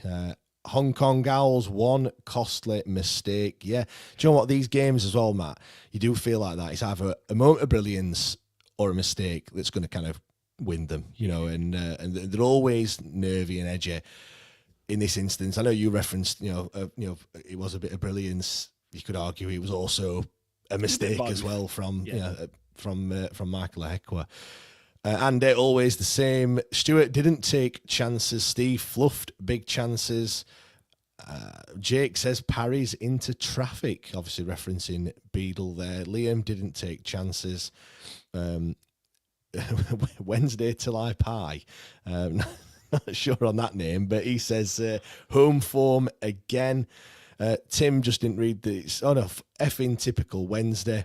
Hong Kong Owls, one costly mistake. Yeah. Do you know what? These games as well, Matt, you do feel like that. It's either a moment of brilliance or a mistake that's going to kind of win them, and they're always nervy and edgy. In this instance, I know you referenced, it was a bit of brilliance. You could argue it was also a mistake as well from Michael Ehekwa. And they're always the same. Stuart didn't take chances. Steve fluffed big chances. Jake says parries into traffic, obviously referencing Beadle there. Liam didn't take chances. Wednesday till I pie. Not sure on that name, but he says home form again. Tim just didn't read this. Oh no, effing typical Wednesday.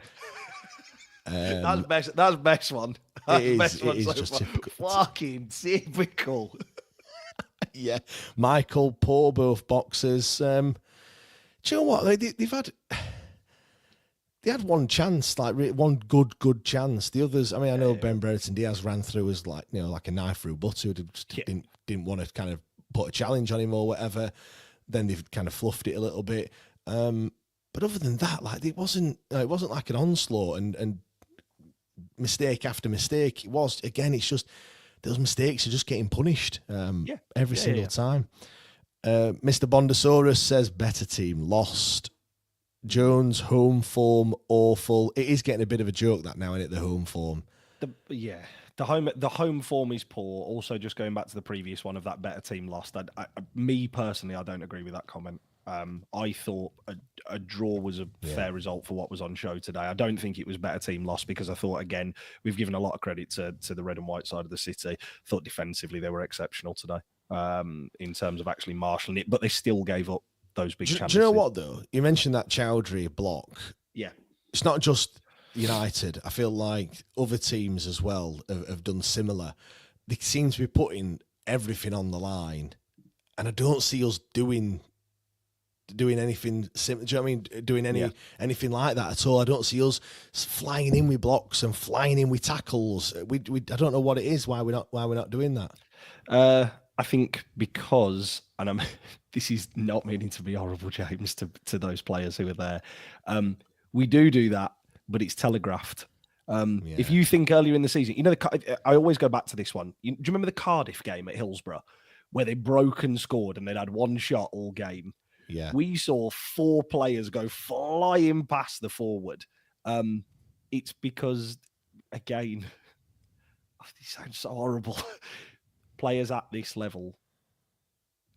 That's best. That's best one. That's it is, best one it is so just far. typical. Fucking typical. Yeah, Michael, poor both boxers. Do you know what? They had one chance, one good chance. The others, I mean, I know Ben Brereton Diaz ran through as like a knife through butter. Just didn't want to kind of put a challenge on him or whatever. Then they've kind of fluffed it a little bit. But other than that, it wasn't like an onslaught and mistake after mistake. It was, again, it's just those mistakes are just getting punished every single time. Mr. Bondosaurus says better team lost. Jones, home form, awful. It is getting a bit of a joke that now, isn't it, the home form? The home form is poor. Also, just going back to the previous one of that better team lost. Me personally, I don't agree with that comment. I thought a draw was a fair result for what was on show today. I don't think it was better team lost because I thought, again, we've given a lot of credit to the red and white side of the city. Thought defensively they were exceptional today in terms of actually marshalling it, but they still gave up those big chances. Do you know what, though? You mentioned that Chowdhury block. Yeah. It's not just United. I feel like other teams as well have done similar. they seem to be putting everything on the line, and I don't see us doing anything simple. Do you know what I mean? Doing anything like that at all. I don't see us flying in with blocks and flying in with tackles. I don't know what it is. Why we're not doing that. I think because, and this is not meaning to be horrible, James, to those players who are there. We do that, but it's telegraphed. If you think earlier in the season, I always go back to this one. Do you remember the Cardiff game at Hillsborough where they broke and scored and they'd had one shot all game? Yeah. We saw 4 players go flying past the forward. It's because, again, this sounds so horrible. Players at this level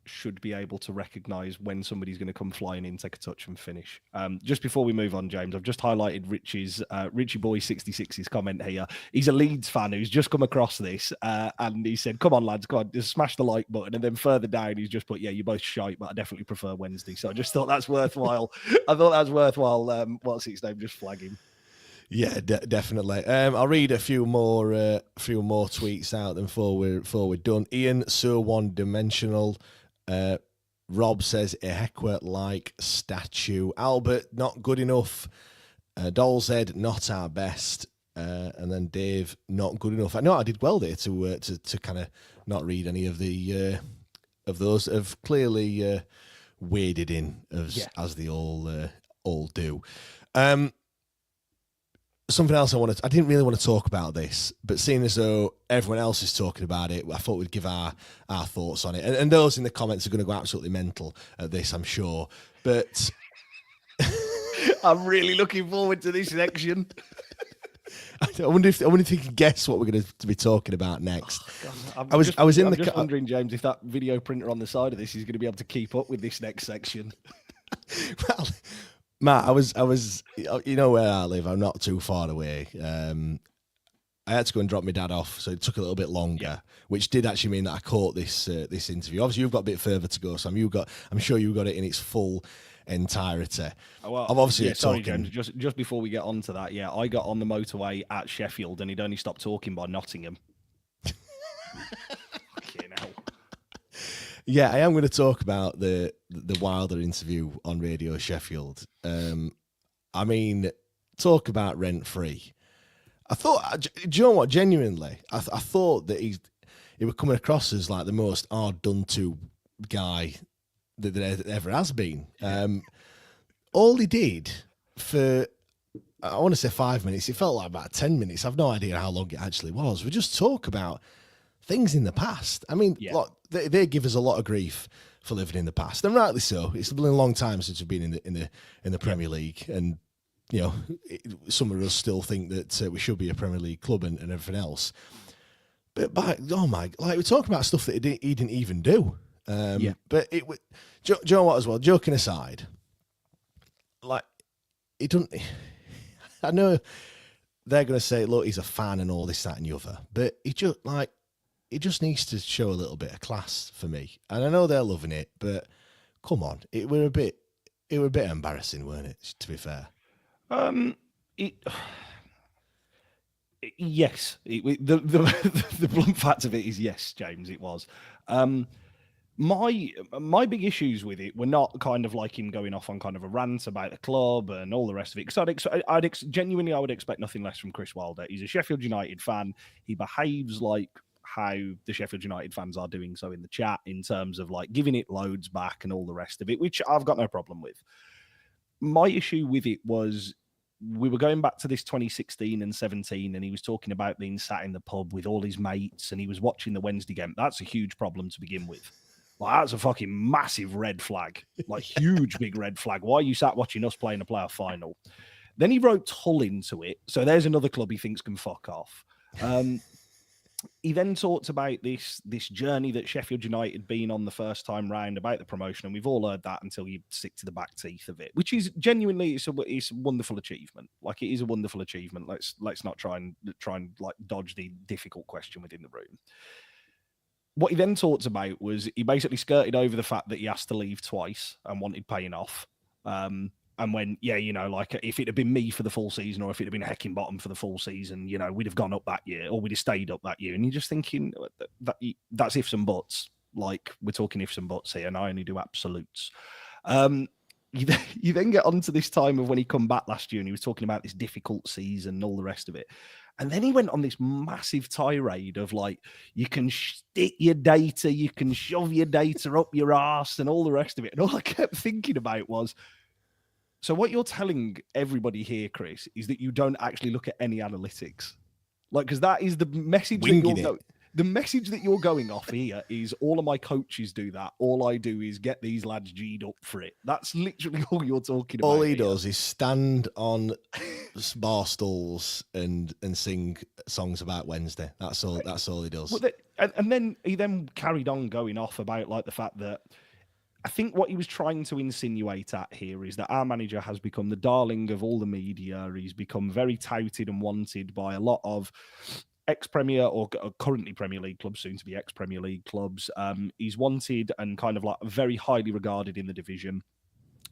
should be able to recognise when somebody's going to come flying in, take a touch and finish. Just before we move on, James, I've just highlighted Richie Boy 66's comment here. He's a Leeds fan who's just come across this and he said, come on, lads, come on, just smash the like button. And then further down, he's just put, yeah, you're both shite, but I definitely prefer Wednesday. So I just thought that's worthwhile. What's his name? Just flag him. Yeah, definitely. I'll read a few more tweets out before we're done. Ian, so one-dimensional. Rob says Ehekwe-like statue. Albert, not good enough. Dolzed, not our best. And then Dave, not good enough. I know I did well there to kind of not read any of the of those. Have clearly waded in as they all do. Something else I didn't really want to talk about this, but seeing as though everyone else is talking about it, I thought we'd give our thoughts on it. And those in the comments are going to go absolutely mental at this, I'm sure. But I'm really looking forward to this section. I wonder if you can guess what we're going to be talking about next. I was just wondering, James, if that video printer on the side of this is going to be able to keep up with this next section. Well, Matt, I was, you know where I live. I'm not too far away. I had to go and drop my dad off, so it took a little bit longer, which did actually mean that I caught this interview. Obviously, you've got a bit further to go, so I'm sure you got it in its full entirety. Well, I'm obviously sorry, talking... James. Just before we get on to that, I got on the motorway at Sheffield, and he'd only stopped talking by Nottingham. Fucking hell. Yeah, I am going to talk about the Wilder interview on Radio Sheffield. I mean, talk about rent-free. I thought, do you know what, genuinely, I thought that he was coming across as like the most hard-done-to guy that there ever has been. All he did for, I want to say 5 minutes, it felt like about 10 minutes. I've no idea how long it actually was. We just talk about things in the past. I mean, look, they give us a lot of grief for living in the past, and rightly so. It's been a long time since we've been in the Premier League, and you know, some of us still think that we should be a Premier League club and everything else. But we're talking about stuff that he didn't even do. But do you know what? As well, joking aside, like he doesn't. I know they're going to say, look, he's a fan and all this, that, and the other, but he just needs to show a little bit of class for me. And I know they're loving it, but come on, it were a bit embarrassing, weren't it? To be fair. Yes. The blunt fact of it is yes, James. It was. My big issues with it were not kind of like him going off on kind of a rant about the club and all the rest of it. Because genuinely, I would expect nothing less from Chris Wilder. He's a Sheffield United fan. He behaves like how the Sheffield United fans are doing so in the chat, in terms of like giving it loads back and all the rest of it, which I've got no problem with. My issue with it was we were going back to this 2016 and 17, and he was talking about being sat in the pub with all his mates and he was watching the Wednesday game. That's a huge problem to begin with. Like, that's a fucking massive red flag, like huge, big red flag. Why are you sat watching us playing a playoff final? Then he wrote Hull into it. So there's another club he thinks can fuck off. He then talked about this journey that Sheffield United had been on the first time round about the promotion, and we've all heard that until you stick to the back teeth of it, which is genuinely it's a wonderful achievement. Like, it is a wonderful achievement. Let's not try and like dodge the difficult question within the room. What he then talked about was he basically skirted over the fact that he has to leave twice and wanted paying off. And and went, yeah, like if it had been me for the full season, or if it had been Heckingbottom for the full season, we'd have gone up that year, or we'd have stayed up that year. And you're just thinking that's ifs and buts. Like, we're talking ifs and buts here, and I only do absolutes. You then get onto this time of when he come back last year, and he was talking about this difficult season and all the rest of it. And then he went on this massive tirade of like, you can stick your data, you can shove your data up your arse and all the rest of it. And all I kept thinking about was, so what you're telling everybody here, Chris, is that you don't actually look at any analytics. Like, because that is the message the message that you're going off here is all of my coaches do that. All I do is get these lads G'd up for it. That's literally all you're talking about. All he does is stand on bar stools and sing songs about Wednesday. That's all he does. Well, and then he carried on going off about like the fact that I think what he was trying to insinuate at here is that our manager has become the darling of all the media. He's become very touted and wanted by a lot of ex-Premier or currently Premier League clubs, soon to be ex-Premier League clubs. He's wanted and kind of like very highly regarded in the division.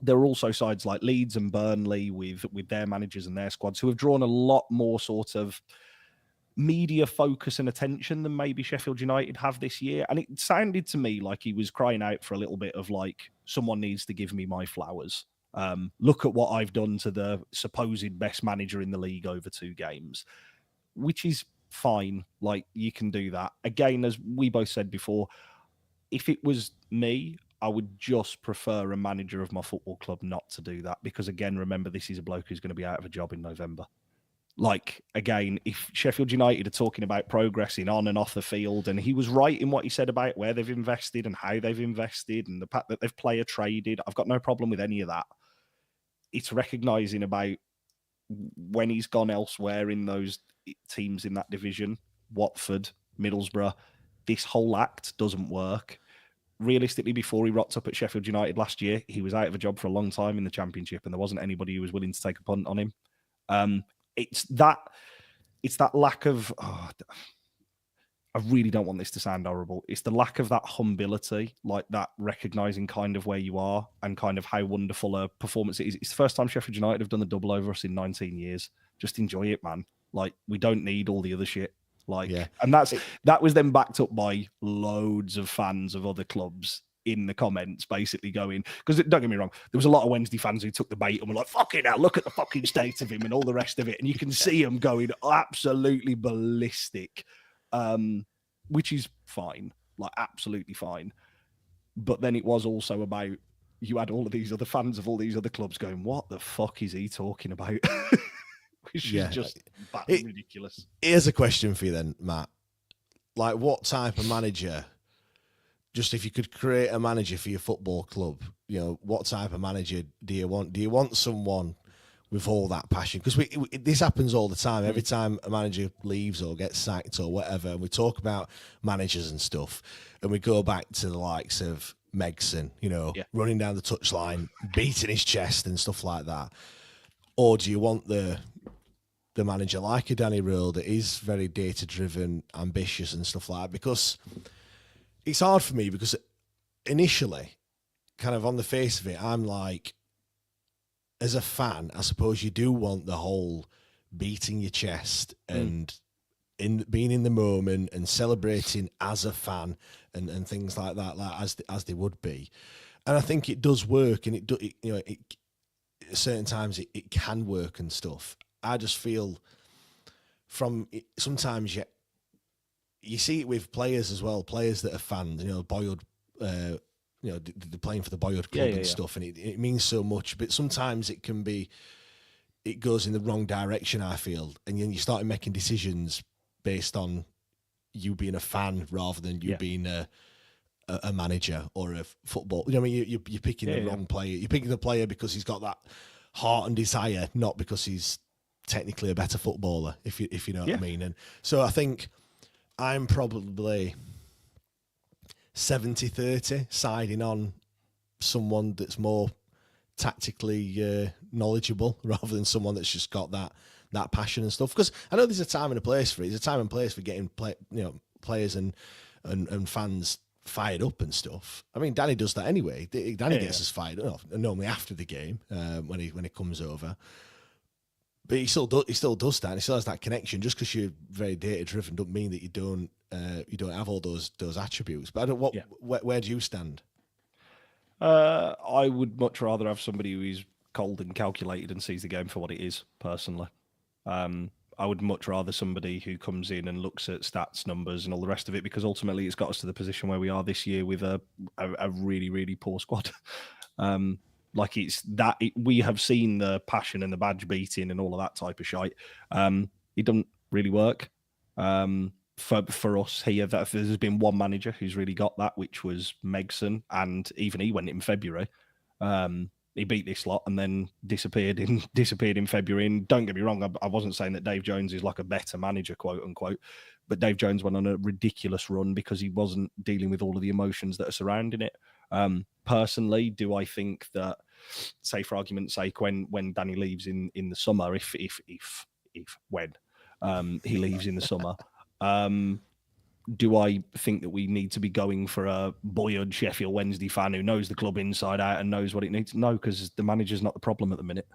There are also sides like Leeds and Burnley with their managers and their squads who have drawn a lot more sort of media focus and attention than maybe Sheffield United have this year. And it sounded to me like he was crying out for a little bit of like, someone needs to give me my flowers. Look at what I've done to the supposed best manager in the league over 2 games, which is fine. Like, you can do that. Again, as we both said before, if it was me, I would just prefer a manager of my football club not to do that, because again, remember, this is a bloke who's going to be out of a job in November. Like, again, if Sheffield United are talking about progressing on and off the field, and he was right in what he said about where they've invested and how they've invested and the fact that they've player traded, I've got no problem with any of that. It's recognising about when he's gone elsewhere in those teams in that division, Watford, Middlesbrough, this whole act doesn't work. Realistically, before he rocked up at Sheffield United last year, he was out of a job for a long time in the Championship, and there wasn't anybody who was willing to take a punt on him. It's that lack of, I really don't want this to sound horrible. It's the lack of that humility, like that recognising kind of where you are and kind of how wonderful a performance it is. It's the first time Sheffield United have done the double over us in 19 years. Just enjoy it, man. Like, we don't need all the other shit. Like, yeah. And that was then backed up by loads of fans of other clubs in the comments, basically going, because don't get me wrong, there was a lot of Wednesday fans who took the bait and were like, fucking hell, look at the fucking state of him and all the rest of it. And you can see them going absolutely ballistic, which is fine, like absolutely fine. But then it was also about, you had all of these other fans of all these other clubs going, what the fuck is he talking about? Which is just ridiculous. Here's a question for you then, Matt. Like, what type of manager, just if you could create a manager for your football club, what type of manager do you want? Do you want someone with all that passion? Because this happens all the time. Every time a manager leaves or gets sacked or whatever, and we talk about managers and stuff, and we go back to the likes of Megson, running down the touchline, beating his chest and stuff like that. Or do you want the manager like a Danny Röhl that is very data-driven, ambitious and stuff like that? Because it's hard for me, because initially, kind of on the face of it, I'm like, as a fan, I suppose you do want the whole beating your chest and being in the moment and celebrating as a fan and things like that, like as they would be. And I think it does work, and it certain times it can work and stuff. I just feel sometimes you see it with players as well, players that are fans, Boyd, they're playing for the Boyd club and stuff, and it means so much, but sometimes it goes in the wrong direction, I feel, and then you start making decisions based on you being a fan rather than you being a manager or a football. You're picking the wrong player. You're picking the player because he's got that heart and desire, not because he's technically a better footballer, if you know what I mean. And so I think I'm probably 70-30 siding on someone that's more tactically knowledgeable rather than someone that's just got that passion and stuff. Because I know there's a time and a place for it. There's a time and place for getting players and fans fired up and stuff. I mean, Danny does that anyway. Danny gets us fired up normally after the game when he comes over. But he still does that. And he still has that connection. Just because you're very data driven, don't mean that you don't have all those attributes. But where do you stand? I would much rather have somebody who is cold and calculated and sees the game for what it is. Personally, I would much rather somebody who comes in and looks at stats, numbers, and all the rest of it, because ultimately it's got us to the position where we are this year with a really, really poor squad. We have seen the passion and the badge beating and all of that type of shite. It doesn't really work for us here. There's been one manager who's really got that, which was Megson, and even he went in February. He beat this lot and then disappeared in February. And don't get me wrong, I wasn't saying that Dave Jones is like a better manager, quote unquote, but Dave Jones went on a ridiculous run because he wasn't dealing with all of the emotions that are surrounding it. Personally, do I think that, say for argument's sake, when Danny leaves in the summer, when he leaves in the summer, do I think that we need to be going for a buoyant Sheffield Wednesday fan who knows the club inside out and knows what it needs? No, because the manager's not the problem at the minute.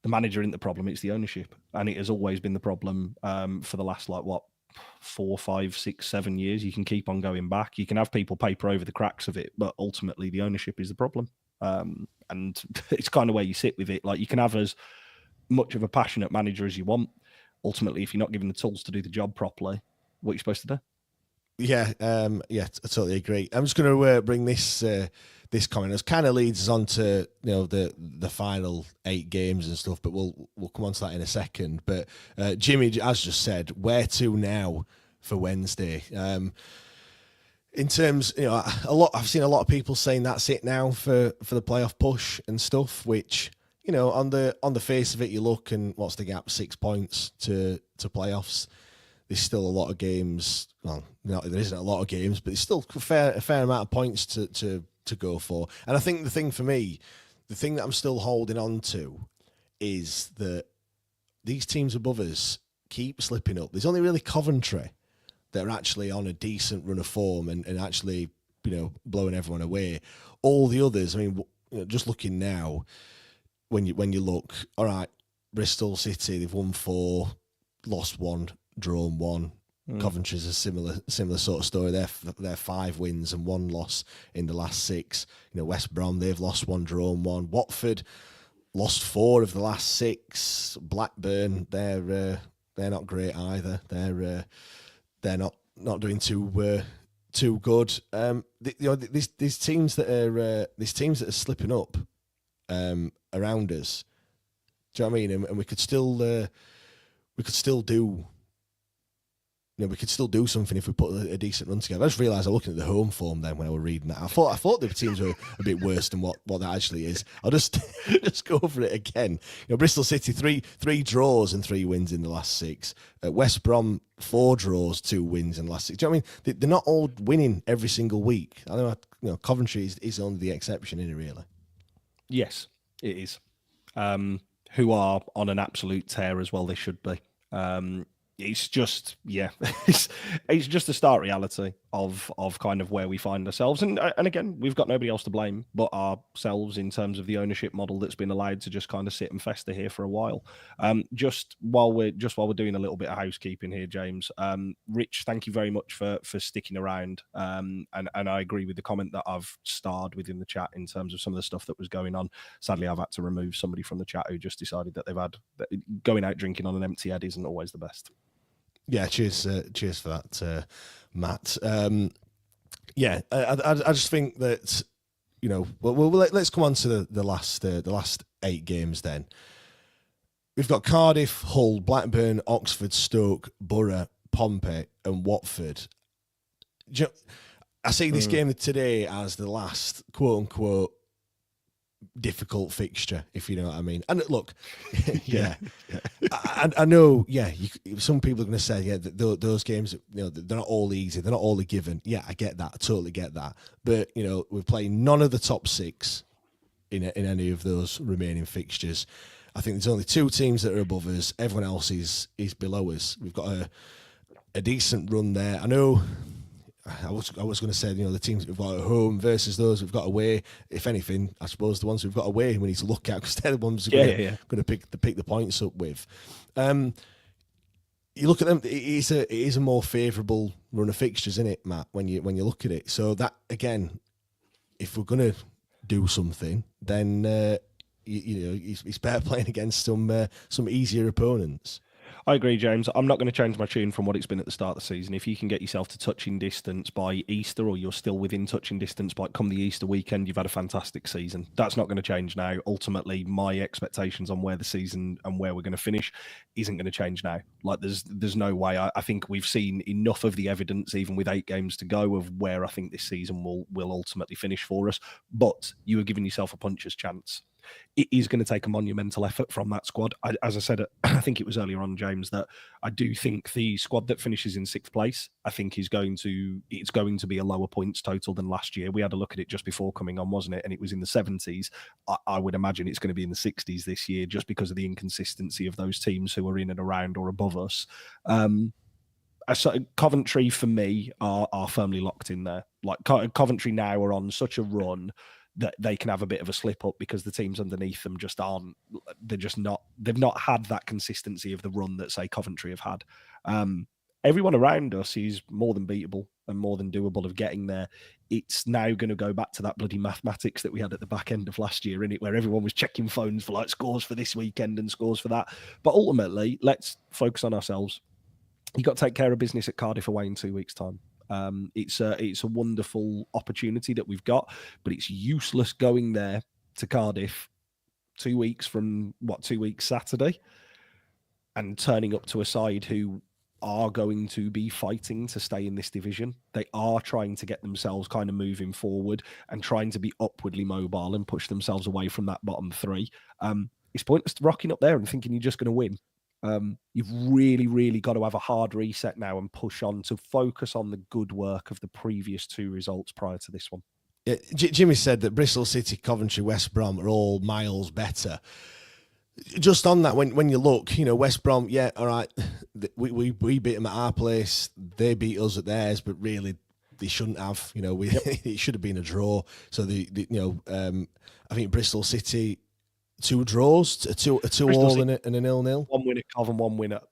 The manager isn't the problem, it's the ownership. And it has always been the problem for the last, 4, 5, 6, 7 years. You can keep on going back. You can have people paper over the cracks of it, but ultimately the ownership is the problem. And it's kind of where you sit with it. Like, you can have as much of a passionate manager as you want. Ultimately, if you're not given the tools to do the job properly, what are you supposed to do? Yeah, I totally agree. I'm just going to bring this comment. It kind of leads us on to the final 8 games and stuff, but we'll come on to that in a second. But Jimmy, as just said, where to now for Wednesday? In terms, I've seen a lot of people saying that's it now for the playoff push and stuff. Which on the face of it, you look and what's the gap? 6 points to playoffs. There's still a lot of games. Well, no, there isn't a lot of games, but it's still a fair amount of points to go for. And I think the thing for me, the thing that I'm still holding on to, is that these teams above us keep slipping up. There's only really Coventry that are actually on a decent run of form and actually blowing everyone away. All the others, I mean, just looking now, when you look, all right, Bristol City, they've won 4, lost 1. Drawn 1. Coventry's a similar sort of story. They're 5 wins and 1 loss in the last 6. West Brom, they've lost 1, drawn 1. Watford lost 4 of the last 6. Blackburn, they're not great either. They're not doing too good. These teams that are slipping up around us. Do you know what I mean? And we could still do. We could still do something if we put a decent run together. I just realised I'm looking at the home form then when I was reading that. I thought the teams were a bit worse than what that actually is. I'll just go over it again. Bristol City, 3 draws and 3 wins in the last 6. West Brom, 4 draws, 2 wins in the last 6. Do you know what I mean? They're not all winning every single week. I know Coventry is only the exception, isn't it, really? Yes, it is. Who are on an absolute tear as well, they should be. It's just, it's just the stark reality of kind of where we find ourselves. And again, we've got nobody else to blame but ourselves in terms of the ownership model that's been allowed to just kind of sit and fester here for a while. Just while we're doing a little bit of housekeeping here, James, Rich, thank you very much for sticking around. And I agree with the comment that I've starred within the chat in terms of some of the stuff that was going on. Sadly, I've had to remove somebody from the chat who just decided that going out drinking on an empty head isn't always the best. Yeah, cheers for that, Matt. I just think that let's come on to the last 8 games. Then we've got Cardiff, Hull, Blackburn, Oxford, Stoke, Borough, Pompey, and Watford. I see this game today as the last quote unquote difficult fixture, if you know what I mean. And look, I know. Yeah, some people are going to say, those games, they're not all easy. They're not all a given. Yeah, I get that. I totally get that. But we're playing none of the top 6 in any of those remaining fixtures. I think there's only 2 teams that are above us. Everyone else is below us. We've got a decent run there. I know I was going to say, the teams we've got at home versus those we've got away. If anything, I suppose the ones we've got away we need to look at because they're the ones we're going to pick the points up with. You look at them; it is a more favourable run of fixtures, isn't it, Matt? When you look at it, so that again, if we're going to do something, then it's better playing against some easier opponents. I agree, James. I'm not going to change my tune from what it's been at the start of the season. If you can get yourself to touching distance by Easter, or you're still within touching distance by come the Easter weekend, you've had a fantastic season. That's not going to change now. Ultimately, my expectations on where the season and where we're going to finish isn't going to change now. Like, there's no way. I think we've seen enough of the evidence, even with 8 games to go, of where I think this season will ultimately finish for us. But you are giving yourself a puncher's chance. It is going to take a monumental effort from that squad. As I said, I think it was earlier on, James, that I do think the squad that finishes in 6th place, I think it's going to be a lower points total than last year. We had a look at it just before coming on, wasn't it? And it was in the 70s. I would imagine it's going to be in the 60s this year, just because of the inconsistency of those teams who are in and around or above us. Coventry, for me, are firmly locked in there. Like, Coventry now are on such a run that they can have a bit of a slip up because the teams underneath them just aren't. They've not had that consistency of the run that, say, Coventry have had. Everyone around us is more than beatable and more than doable of getting there. It's now going to go back to that bloody mathematics that we had at the back end of last year, innit, where everyone was checking phones for like scores for this weekend and scores for that. But ultimately, let's focus on ourselves. You've got to take care of business at Cardiff away in 2 weeks' time. It's a wonderful opportunity that we've got, but it's useless going there to Cardiff 2 weeks from 2 weeks Saturday and turning up to a side who are going to be fighting to stay in this division. They are trying to get themselves kind of moving forward and trying to be upwardly mobile and push themselves away from that bottom 3. It's pointless rocking up there and thinking you're just going to win. You've really, really got to have a hard reset now and push on to focus on the good work of the previous 2 results prior to this one. Yeah, Jimmy said that Bristol City, Coventry, West Brom are all miles better. Just on that, when you look, West Brom, yeah, all right, we beat them at our place, they beat us at theirs, but really they shouldn't have. It should have been a draw. So I think Bristol City. 2 draws, a 2-2 and a 0-0. 1 win at Cov and 1 win at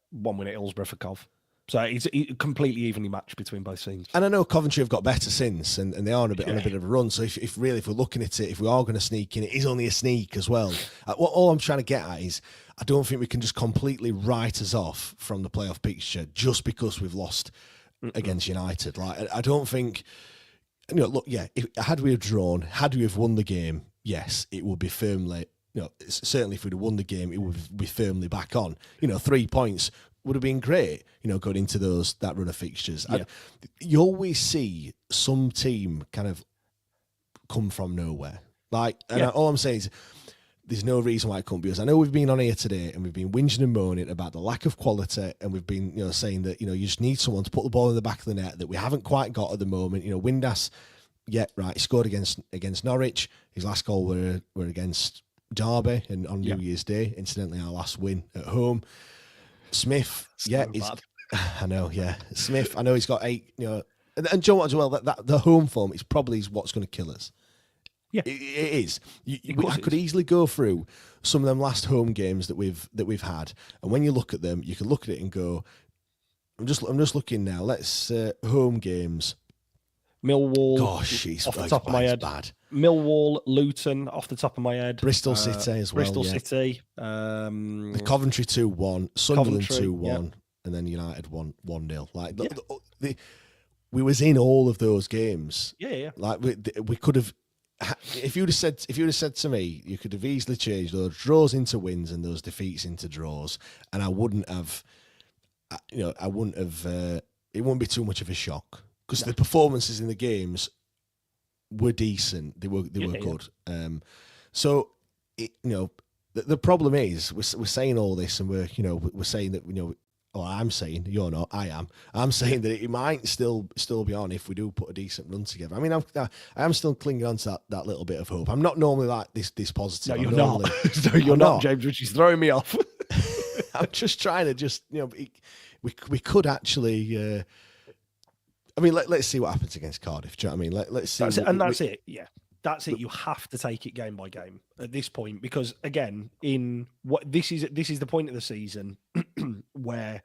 Hillsborough for Cov. So it's completely evenly matched between both teams. And I know Coventry have got better since, and they are on a bit of a run. So if we're looking at it, if we are going to sneak in, it is only a sneak as well. All I'm trying to get at is I don't think we can just completely write us off from the playoff picture just because we've lost against United. Like, I don't think. Look, yeah. Had we have drawn, had we have won the game, yes, it would be firmly. Certainly if we'd have won the game, it would be firmly back on. 3 points would have been great, going into that run of fixtures. Yeah. You always see some team kind of come from nowhere. All I'm saying is there's no reason why it couldn't be us. I know we've been on here today and we've been whinging and moaning about the lack of quality, and we've been, saying that, you just need someone to put the ball in the back of the net that we haven't quite got at the moment. Windass, yeah, right, he scored against Norwich. His last goal were against Derby and on New Year's Day, incidentally our last win at home. Smith, I know, yeah. Smith, I know he's got 8, and Joe as well. That the home form is probably what's going to kill us. Yeah, it is. I could easily go through some of them last home games that we've had, and when you look at them, you can look at it and go, I'm just looking now. Let's home games. Millwall, off the top of my head. Bad. Millwall, Luton, off the top of my head. Bristol City as well. Bristol City. The Coventry 2-1, Sunderland 2-1, and then United 1-0. Like we was in all of those games. Yeah. Like we could have. If you'd have said to me, you could have easily changed those draws into wins and those defeats into draws, and I wouldn't have. It wouldn't be too much of a shock. Because the performances in the games were decent, they were good. So the problem is we're saying all this, and we're saying that or I'm saying, you're not, I am. I'm saying that it might still be on if we do put a decent run together. I mean, I am still clinging on to that little bit of hope. I'm not normally like this positive. No, you're not. No, you're not, James, which is throwing me off. I'm just trying to we could actually. I mean, let's see what happens against Cardiff. Do you know what I mean? Let's see. That's it. Yeah, that's it. You have to take it game by game at this point, because again, this is the point of the season where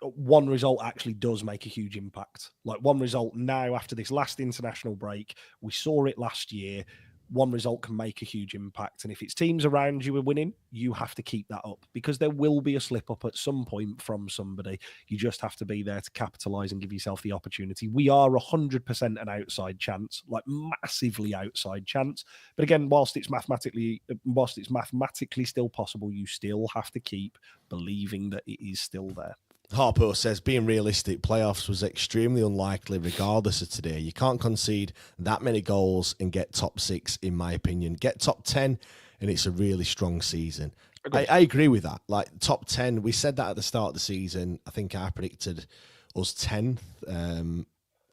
one result actually does make a huge impact. Like one result now after this last international break, we saw it last year. One result can make a huge impact. And if it's teams around you are winning, you have to keep that up, because there will be a slip up at some point from somebody. You just have to be there to capitalize and give yourself the opportunity. We are 100% an outside chance, like massively outside chance. But again, whilst it's mathematically still possible, you still have to keep believing that it is still there. Harpo says, being realistic, playoffs was extremely unlikely regardless of today. You can't concede that many goals and get top 6, in my opinion. Get top 10, and it's a really strong season. I agree with that. Like, top 10, we said that at the start of the season. I think I predicted us 10th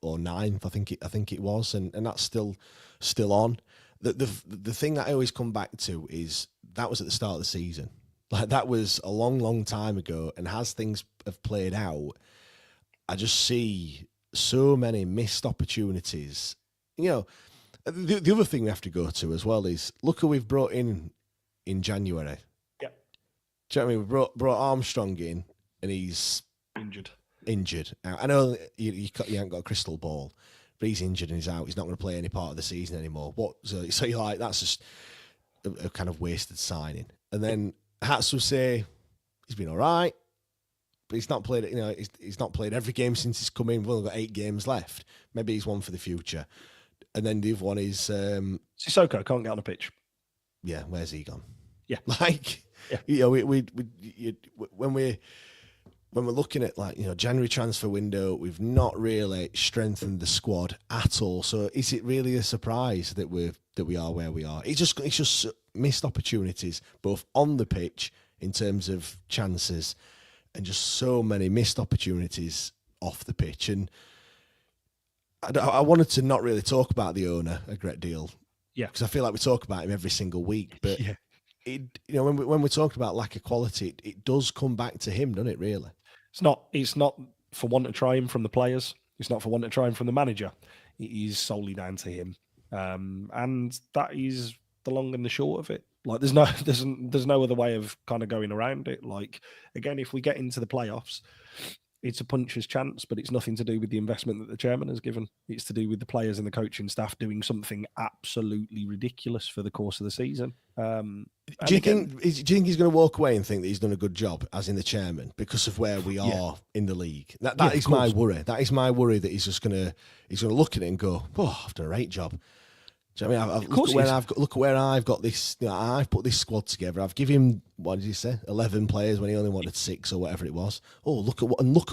or 9th, I think it was, and that's still on. The thing that I always come back to is that was at the start of the season. Like, that was a long, long time ago, and as things have played out, I just see so many missed opportunities. You know, the other thing we have to go to as well is look who we've brought in January. Yeah. Do you know what I mean? We brought Armstrong in, and he's injured. Now, I know you haven't got a crystal ball, but he's injured and he's out. He's not going to play any part of the season anymore. So you're like, that's just a kind of wasted signing. And then Hats will say he's been all right, but he's not played. You know, he's not played every game since he's come in. We've only got 8 games left. Maybe he's one for the future. And then the other one is Sissoko can't get on a pitch. Yeah, where's he gone? Yeah, You know, when we're looking at, like, you know, January transfer window, we've not really strengthened the squad at all. So is it really a surprise that we are where we are? It's just missed opportunities, both on the pitch in terms of chances, and just so many missed opportunities off the pitch. And I wanted to not really talk about the owner a great deal, because I feel like we talk about him every single week. But you know, when we talk about lack of quality, it does come back to him, doesn't it? Really, it's not for want of trying from the players. It's not for want of trying from the manager. It is solely down to him, and that is the long and the short of it. Like, there's no other way of kind of going around it. Like, again, if we get into the playoffs, it's a puncher's chance, but it's nothing to do with the investment that the chairman has given. It's to do with the players and the coaching staff doing something absolutely ridiculous for the course of the season. Do you think he's going to walk away and think that he's done a good job, as in the chairman, because of where we are in the league? That is my worry. That is my worry, that he's going to look at it and go, "Oh, I've done a great job." Do you know what I mean? Look at where I've got this. You know, I've put this squad together. I've given him, what did he say, 11 players when he only wanted 6 or whatever it was. Oh, look at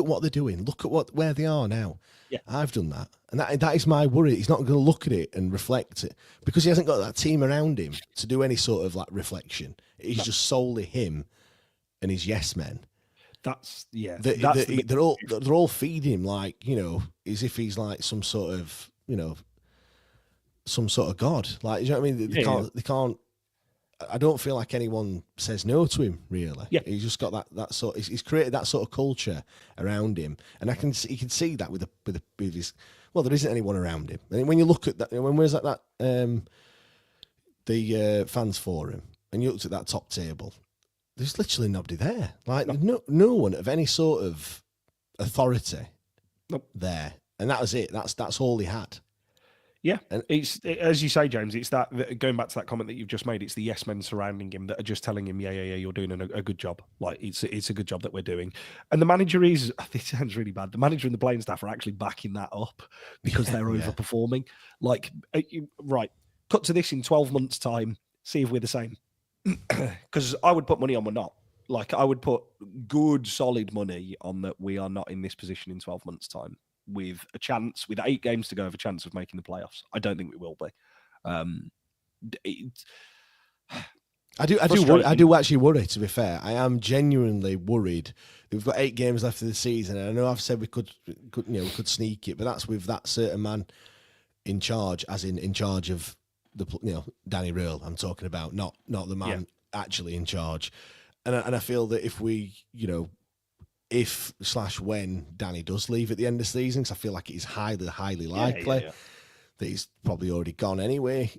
what they're doing. Look at where they are now. Yeah, I've done that, and that is my worry. He's not going to look at it and reflect it, because he hasn't got that team around him to do any sort of like reflection. It's just solely him and his yes men. They're all feeding him, like, you know, as if he's like some sort of, you know, some sort of god. Like, you know what I mean? They can't. I don't feel like anyone says no to him, really. Yeah. He's just got that sort. He's created that sort of culture around him, and you can see that with his. Well, there isn't anyone around him, and when you look at that, when we was at that the fans forum, and you looked at that top table, there's literally nobody there. Like, no one of any sort of authority there, and that was it. That's all he had. Yeah, and as you say, James, it's that, going back to that comment that you've just made, it's the yes men surrounding him that are just telling him, yeah, you're doing a good job. Like, it's a good job that we're doing. And the manager is, this sounds really bad, the manager and the playing staff are actually backing that up, because they're overperforming. Like, right, cut to this in 12 months' time, see if we're the same. Because I would put money on we're not. Like, I would put good, solid money on that we are not in this position in 12 months' time, with a chance, with 8 games to go, of a chance of making the playoffs. I don't think we will be. I do actually worry, to be fair. I am genuinely worried. We've got 8 games left of the season, and I know I've said we could sneak it, but that's with that certain man in charge, as in charge of the, you know, Danny Röhl I'm talking about, not the man actually in charge. And I feel that if we, you know, if/when Danny does leave at the end of the season, because I feel like it is highly likely that he's probably already gone anyway,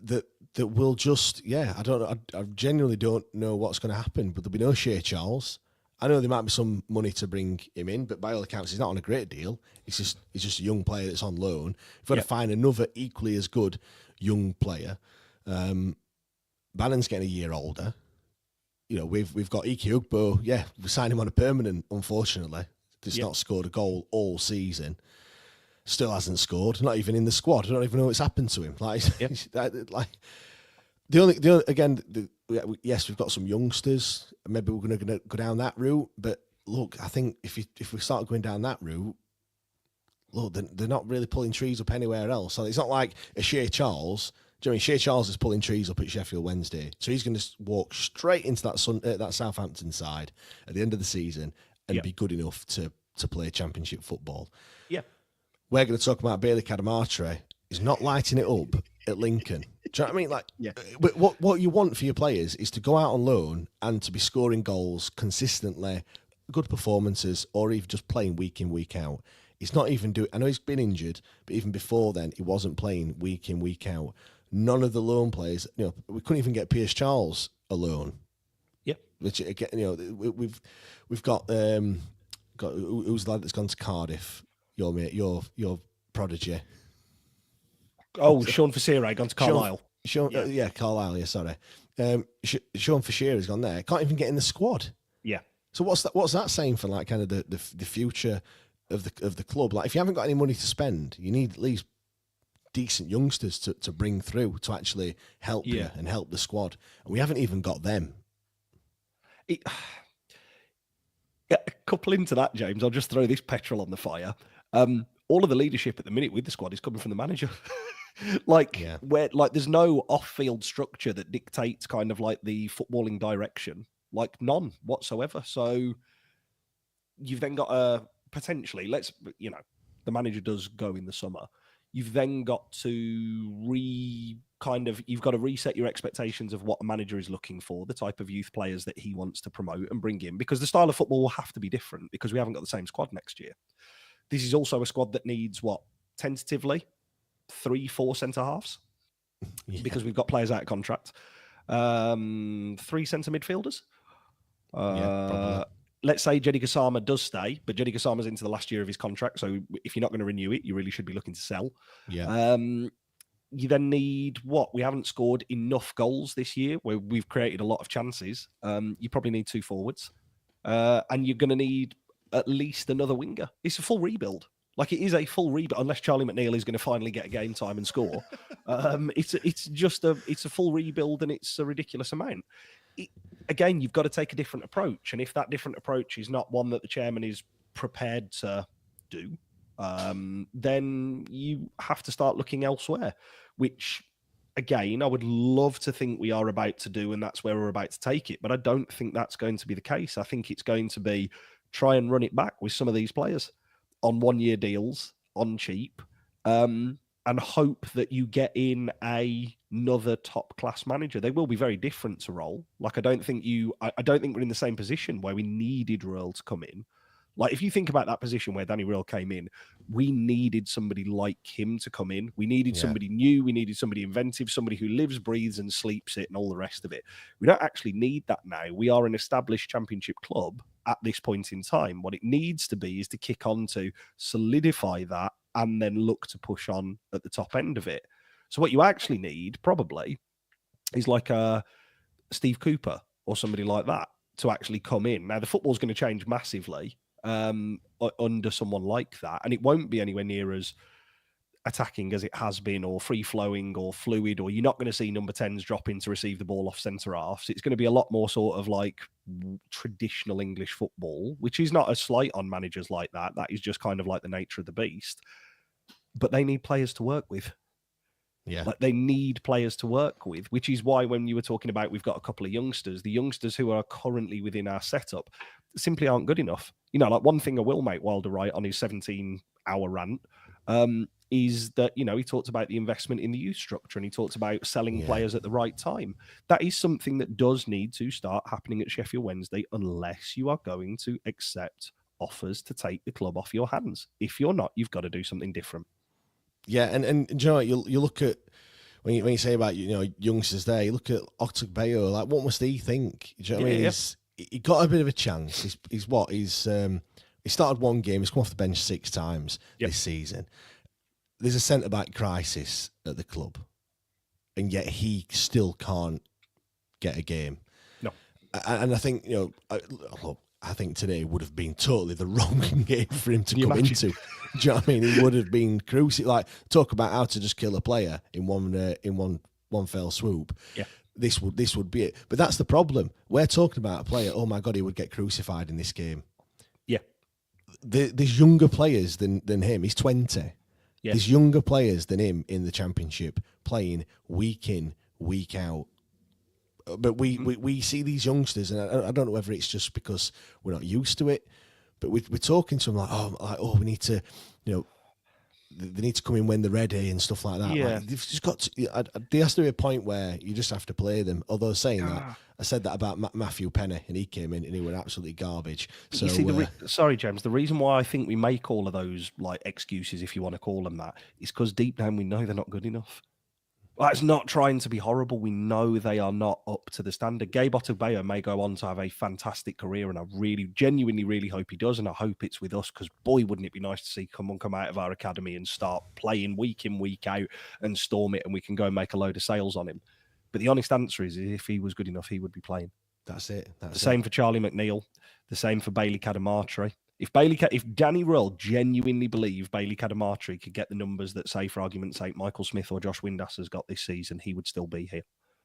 that will just, I don't know, I genuinely don't know what's going to happen, but there'll be no Shea Charles. I know there might be some money to bring him in, but by all accounts, he's not on a great deal. He's just a young player that's on loan. We've got to find another equally as good young player. Bannon's getting a year older. You know, we've got Ike Ugbo. Yeah, we signed him on a permanent, unfortunately. He's not scored a goal all season. Still hasn't scored. Not even in the squad. I don't even know what's happened to him. Yes, we've got some youngsters. Maybe we're going to go down that route. But look, I think if we start going down that route, look, they're not really pulling trees up anywhere else. So it's not like a Shea Charles. Do you know what I mean? Shea Charles is pulling trees up at Sheffield Wednesday, so he's going to walk straight into that Southampton side at the end of the season and be good enough to play Championship football. Yeah, we're going to talk about Bailey Cadamartre. He's not lighting it up at Lincoln. Do you know what I mean? But what you want for your players is to go out on loan and to be scoring goals consistently, good performances, or even just playing week in, week out. He's not even doing. I know he's been injured, but even before then, he wasn't playing week in, week out. None of the loan players, we couldn't even get Pierce Charles a loan. Yeah, which again, we've got who's the lad that's gone to Cardiff? Your mate, your prodigy. Oh, Sean Fasira gone to Carlisle. Carlisle. Yeah, sorry. Sean Fasira has gone there. Can't even get in the squad. Yeah. So what's that saying for like kind of the future of the club? Like, if you haven't got any money to spend, you need at least decent youngsters to bring through to actually help you and help the squad. And we haven't even got them. Couple into that, James, I'll just throw this petrol on the fire. All of the leadership at the minute with the squad is coming from the manager. Where there's no off-field structure that dictates kind of like the footballing direction, like none whatsoever. So you've then got potentially, the manager does go in the summer. You've then got to you've got to reset your expectations of what a manager is looking for, the type of youth players that he wants to promote and bring in, because the style of football will have to be different because we haven't got the same squad next year. This is also a squad that needs, tentatively 3-4 centre-halves, because we've got players out of contract. 3 centre midfielders. Probably. Let's say Jenny Gassama does stay, but Jenny Gassama's into the last year of his contract, so if you're not going to renew it, you really should be looking to sell. Yeah. You then need we haven't scored enough goals this year, where we've created a lot of chances. You probably need 2 forwards, and you're going to need at least another winger. It's a full rebuild. Like, it is a full rebuild, unless Charlie McNeil is going to finally get a game time and score. It's a full rebuild, and it's a ridiculous amount. Again, you've got to take a different approach, and if that different approach is not one that the chairman is prepared to do, then you have to start looking elsewhere, which, again, I would love to think we are about to do, and that's where we're about to take it. But I don't think that's going to be the case. I think it's going to be try and run it back with some of these players on 1-year deals, on cheap, and hope that you get in another top-class manager. They will be very different to Roll. Like, I don't think we're in the same position where we needed Roll to come in. Like, if you think about that position where Danny Roll came in, we needed somebody like him to come in. We needed somebody new. We needed somebody inventive, somebody who lives, breathes, and sleeps it, and all the rest of it. We don't actually need that now. We are an established Championship club at this point in time. What it needs to be is to kick on to solidify that and then look to push on at the top end of it. So what you actually need probably is like a Steve Cooper or somebody like that to actually come in. Now, the football's going to change massively under someone like that, and it won't be anywhere near as attacking as it has been, or free-flowing or fluid, or you're not going to see number 10s drop in to receive the ball off centre-halves. It's going to be a lot more sort of like traditional English football, which is not a slight on managers like that. That is just kind of like the nature of the beast. But they need players to work with. Yeah. Like, they need players to work with, which is why when you were talking about we've got a couple of youngsters, the youngsters who are currently within our setup simply aren't good enough. Like, one thing I will make Wilder right on his 17-hour rant is that, he talked about the investment in the youth structure, and he talked about selling players at the right time. That is something that does need to start happening at Sheffield Wednesday, unless you are going to accept offers to take the club off your hands. If you're not, you've got to do something different. Yeah, and do you know what, you look at when you say about youngsters there, you look at Otugbeyo, like what must he think? Do you know what I mean? He got a bit of a chance. He started one game, he's come off the bench 6 times this season. There's a centre-back crisis at the club, and yet he still can't get a game. No. And I think, I think today would have been totally the wrong game for him to come into. Do you know what I mean? He would have been crucial. Like, talk about how to just kill a player in one fell swoop. Yeah. This would be it. But that's the problem. We're talking about a player, oh my God, he would get crucified in this game. Yeah. There's younger players than him. He's 20. Yeah. There's younger players than him in the Championship playing week in, week out. But we see these youngsters, and I don't know whether it's just because we're not used to it, but we're talking to them like, we need to, they need to come in when they're ready and stuff like that. Yeah. Like, they've just got to, there has to be a point where you just have to play them. Although saying that, I said that about Matthew Penny, and he came in and he was absolutely garbage. So, you see, sorry, James, the reason why I think we make all of those like excuses, if you want to call them that, is because deep down we know they're not good enough. That's not trying to be horrible. We know they are not up to the standard. Gabe Otugbeyo may go on to have a fantastic career, and I genuinely really hope he does, and I hope it's with us, because boy, wouldn't it be nice to see someone come out of our academy and start playing week in, week out and storm it, and we can go and make a load of sales on him. But the honest answer is, if he was good enough, he would be playing. That's it. The same for Charlie McNeil. The same for Bailey Cadamartri. If Danny Rull genuinely believed Bailey Cadamartri could get the numbers that, say, for argument's sake, Michael Smith or Josh Windass has got this season, he would still be here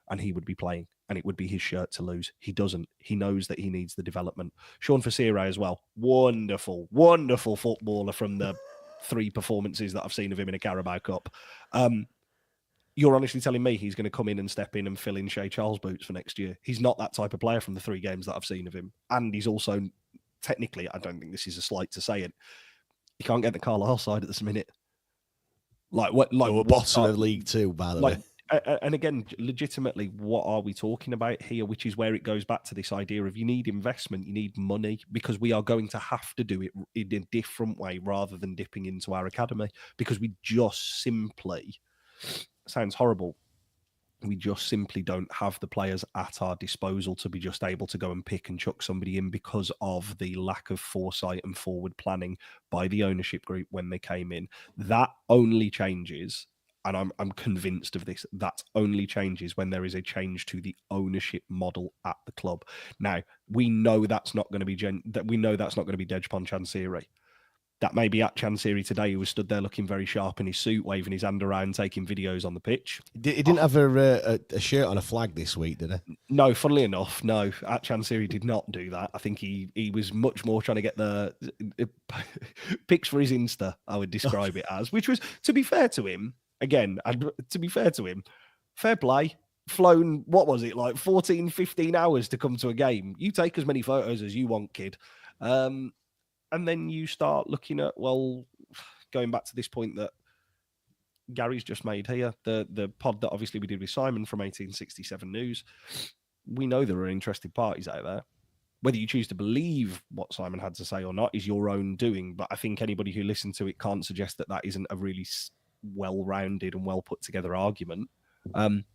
and he would be playing, and it would be his shirt to lose. He doesn't. He knows that he needs the development. Sean Fasire as well. Wonderful, wonderful footballer from the 3 performances that I've seen of him in a Carabao Cup. You're honestly telling me he's going to come in and step in and fill in Shea Charles' boots for next year? He's not that type of player from the 3 games that I've seen of him. And he's also... technically, I don't think this is a slight to say it, you can't get the Carlisle side at this minute. Like we're bottom of League 2, by the way. And again, legitimately, what are we talking about here? Which is where it goes back to this idea of you need investment, you need money, because we are going to have to do it in a different way rather than dipping into our academy, because we just simply, sounds horrible, we just simply don't have the players at our disposal to be just able to go and pick and chuck somebody in, because of the lack of foresight and forward planning by the ownership group when they came in. That only changes, and I'm convinced of this, that only changes when there is a change to the ownership model at the club. Now, we know that's not going to be Dejphon Chansiri. That may be at Chansiri today, who was stood there looking very sharp in his suit, waving his hand around, taking videos on the pitch. He didn't have a shirt on a flag this week, did he? No, funnily enough, no. At Chansiri did not do that. I think he was much more trying to get the pics for his Insta, I would describe it as, which was, to be fair to him, fair play. Flown, what was it, like 14, 15 hours to come to a game. You take as many photos as you want, kid. And then you start looking at, well, going back to this point that Gary's just made here, the pod that obviously we did with Simon from 1867 News, we know there are interested parties out there. Whether you choose to believe what Simon had to say or not is your own doing, but I think anybody who listened to it can't suggest that that isn't a really well-rounded and well-put-together argument.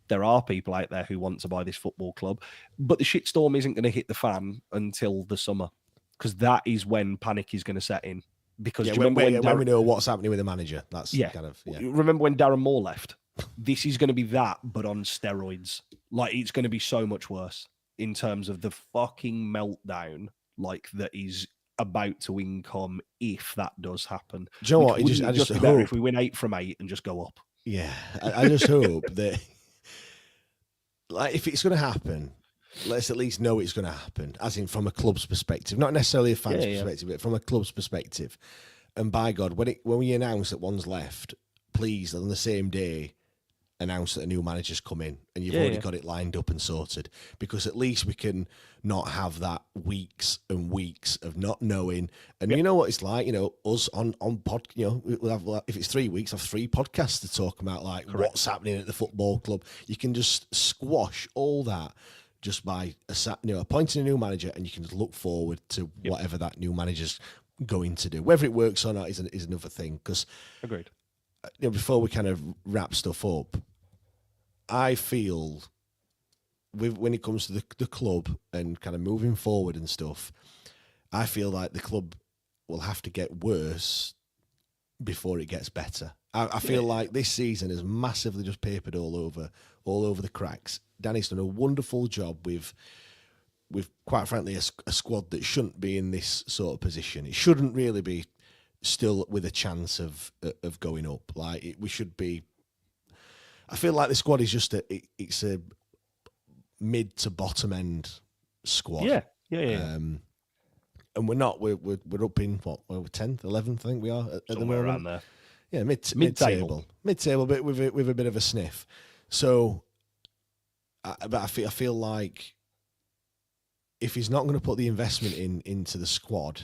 There are people out there who want to buy this football club, but the shitstorm isn't going to hit the fan until the summer, because that is when panic is going to set in. Because when we know what's happening with the manager, that's Remember when Darren Moore left? This is going to be that, but on steroids. Like, it's going to be so much worse in terms of the fucking meltdown, like, that is about to income if that does happen. Do you know what? I just be better if we win 8 from 8 and just go up. Yeah, I just hope that, like, if it's going to happen, let's at least know it's going to happen, as in from a club's perspective, not necessarily a fan's perspective, but from a club's perspective. And by God, when we announce that one's left, please, on the same day, announce that a new manager's come in and you've already got it lined up and sorted, because at least we can not have that weeks and weeks of not knowing. And you know what it's like, us on pod, we'll have, if it's 3 weeks, have 3 podcasts to talk about, like, what's happening at the football club. You can just squash all that just by appointing a new manager, and you can just look forward to whatever that new manager's going to do. Whether it works or not is another thing. Because agreed. Before we kind of wrap stuff up, I feel when it comes to the club and kind of moving forward and stuff, I feel like the club will have to get worse before it gets better. I feel like this season has massively just papered all over the cracks. Danny's done a wonderful job with quite frankly a squad that shouldn't be in this sort of position. It shouldn't really be still with a chance of going up. We should be. I feel like the squad is just it's a mid to bottom end squad. Yeah. And we're not. We're up in what? We're 10th, 11th. I think we are at the moment. Around there. Yeah, mid-table, but with a bit of a sniff. So, but I feel like if he's not going to put the investment into the squad,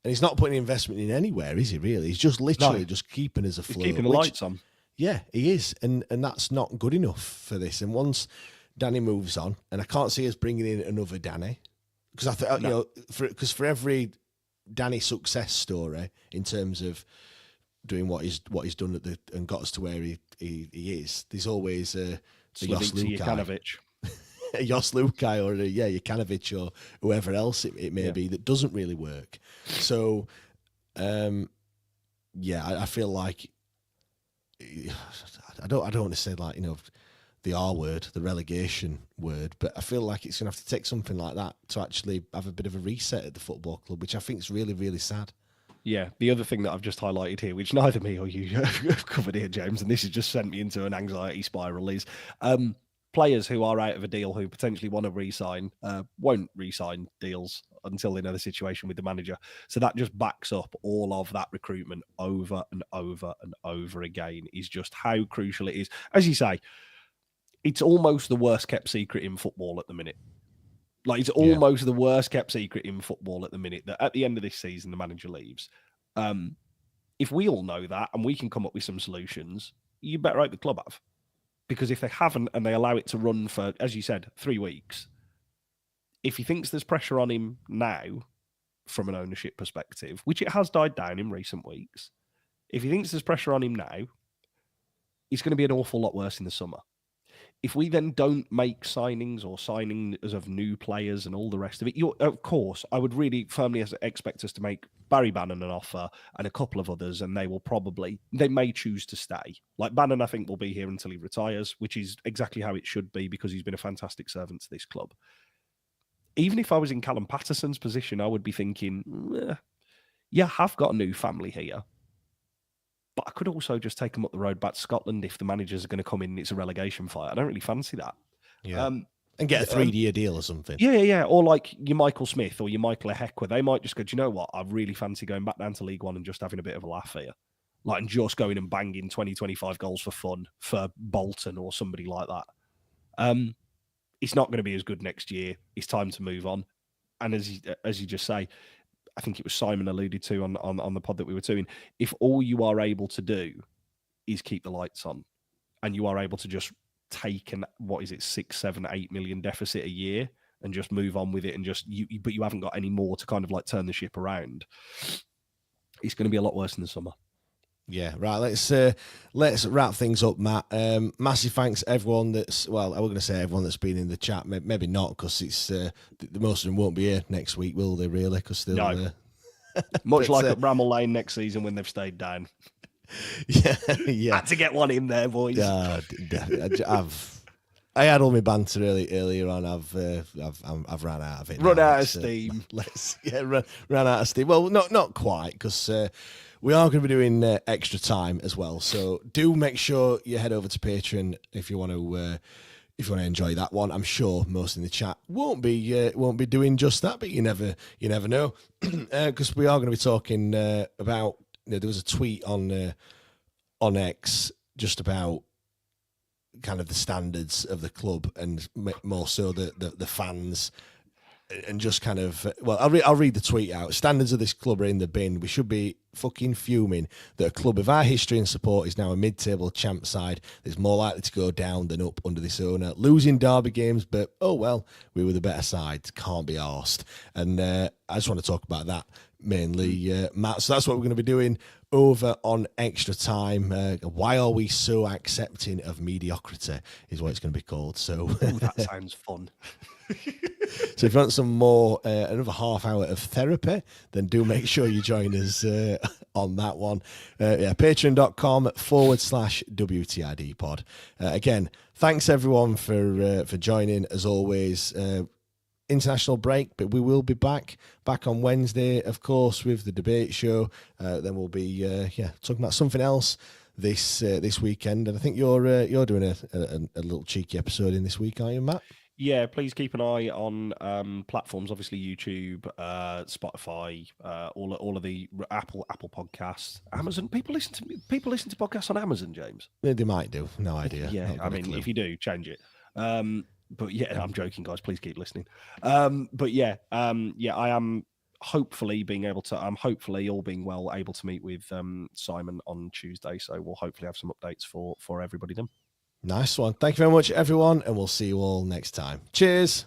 and he's not putting the investment in anywhere, is he? Really, he's just literally just keeping us afloat. He's keeping the lights on. Yeah, he is, and that's not good enough for this. And once Danny moves on, and I can't see us bringing in another Danny, because I think because for every Danny success story in terms of doing what he's done and got us to where he is, there's always a Jos Lukai, a Jos Lukai, or Jokanovic, or whoever else it may be that doesn't really work. So, I feel like I don't want to say the R word, the relegation word, but I feel like it's going to have to take something like that to actually have a bit of a reset at the football club, which I think is really, really sad. Yeah, the other thing that I've just highlighted here, which neither me or you have covered here, James, and this has just sent me into an anxiety spiral, is players who are out of a deal who potentially want to re-sign won't re-sign deals until they know the situation with the manager. So that just backs up all of that recruitment over and over and over again, is just how crucial it is. As you say, it's almost the worst kept secret in football at the minute. It's almost the worst kept secret in football at the minute that at the end of this season, the manager leaves. If we all know that and we can come up with some solutions, you better hope the club have. Because if they haven't and they allow it to run for, as you said, 3 weeks, if he thinks there's pressure on him now from an ownership perspective, which it has died down in recent weeks, if he thinks there's pressure on him now, it's going to be an awful lot worse in the summer. If we then don't make signings or signings of new players and all the rest of it, of course, I would really firmly expect us to make Barry Bannon an offer and a couple of others, and they may choose to stay. Like Bannon, I think, will be here until he retires, which is exactly how it should be because he's been a fantastic servant to this club. Even if I was in Callum Patterson's position, I would be thinking, I have got a new family here. But I could also just take them up the road back to Scotland if the managers are going to come in and it's a relegation fight. I don't really fancy that. Yeah. And get a 3-year deal or something. Yeah. Or like your Michael Smith or your Michael Ehekwe, they might just go, do you know what? I really fancy going back down to League One and just having a bit of a laugh here. And just going and banging 20, 25 goals for fun for Bolton or somebody like that. It's not going to be as good next year. It's time to move on. And as you just say, I think it was Simon alluded to on the pod that we were doing, if all you are able to do is keep the lights on and you are able to just take an, 6, 7, 8 million deficit a year and just move on with it and but you haven't got any more to kind of turn the ship around, it's going to be a lot worse in the summer. Yeah, right. Let's wrap things up, Matt. Massive thanks everyone that's, well, I was going to say everyone that's been in the chat. Maybe not, because it's the most of them won't be here next week, will they? Really? Because they'll much like at Bramall Lane next season when they've stayed down. Yeah. Had to get one in there, boys. I had all my banter earlier on. I've ran out of it. Run out of steam. Ran out of steam. Well, not quite, because we are going to be doing extra time as well. So do make sure you head over to Patreon if you want to enjoy that one. I'm sure most in the chat won't be doing just that, but you never know, because we are going to be talking about. There was a tweet on X just about kind of the standards of the club and more so the fans. And just kind of, well, I'll read the tweet out. Standards of this club are in the bin. We should be fucking fuming that a club of our history and support is now a mid-table champ side that's more likely to go down than up under this owner. Losing derby games, but oh well, we were the better side. Can't be arsed. And I just want to talk about that mainly, Matt. So that's what we're going to be doing over on Extra Time. Why are we so accepting of mediocrity is what it's going to be called. So that sounds fun. So if you want some more, another half hour of therapy, then do make sure you join us on that one. Patreon.com/WTID pod. Again, thanks everyone for joining as always. International break, but we will be back on Wednesday, of course, with the debate show. Then we'll be talking about something else this weekend. And I think you're doing a little cheeky episode in this week, aren't you, Matt? Yeah, please keep an eye on platforms, obviously YouTube, Spotify, all of the Apple Podcasts, Amazon. People listen to podcasts on Amazon, James. They might do. No idea. Yeah, I mean, if you do, change it. But yeah, I'm joking, guys. Please keep listening. I am hopefully all being well, able to meet with Simon on Tuesday. So we'll hopefully have some updates for everybody then. Nice one. Thank you very much, everyone, and we'll see you all next time. Cheers.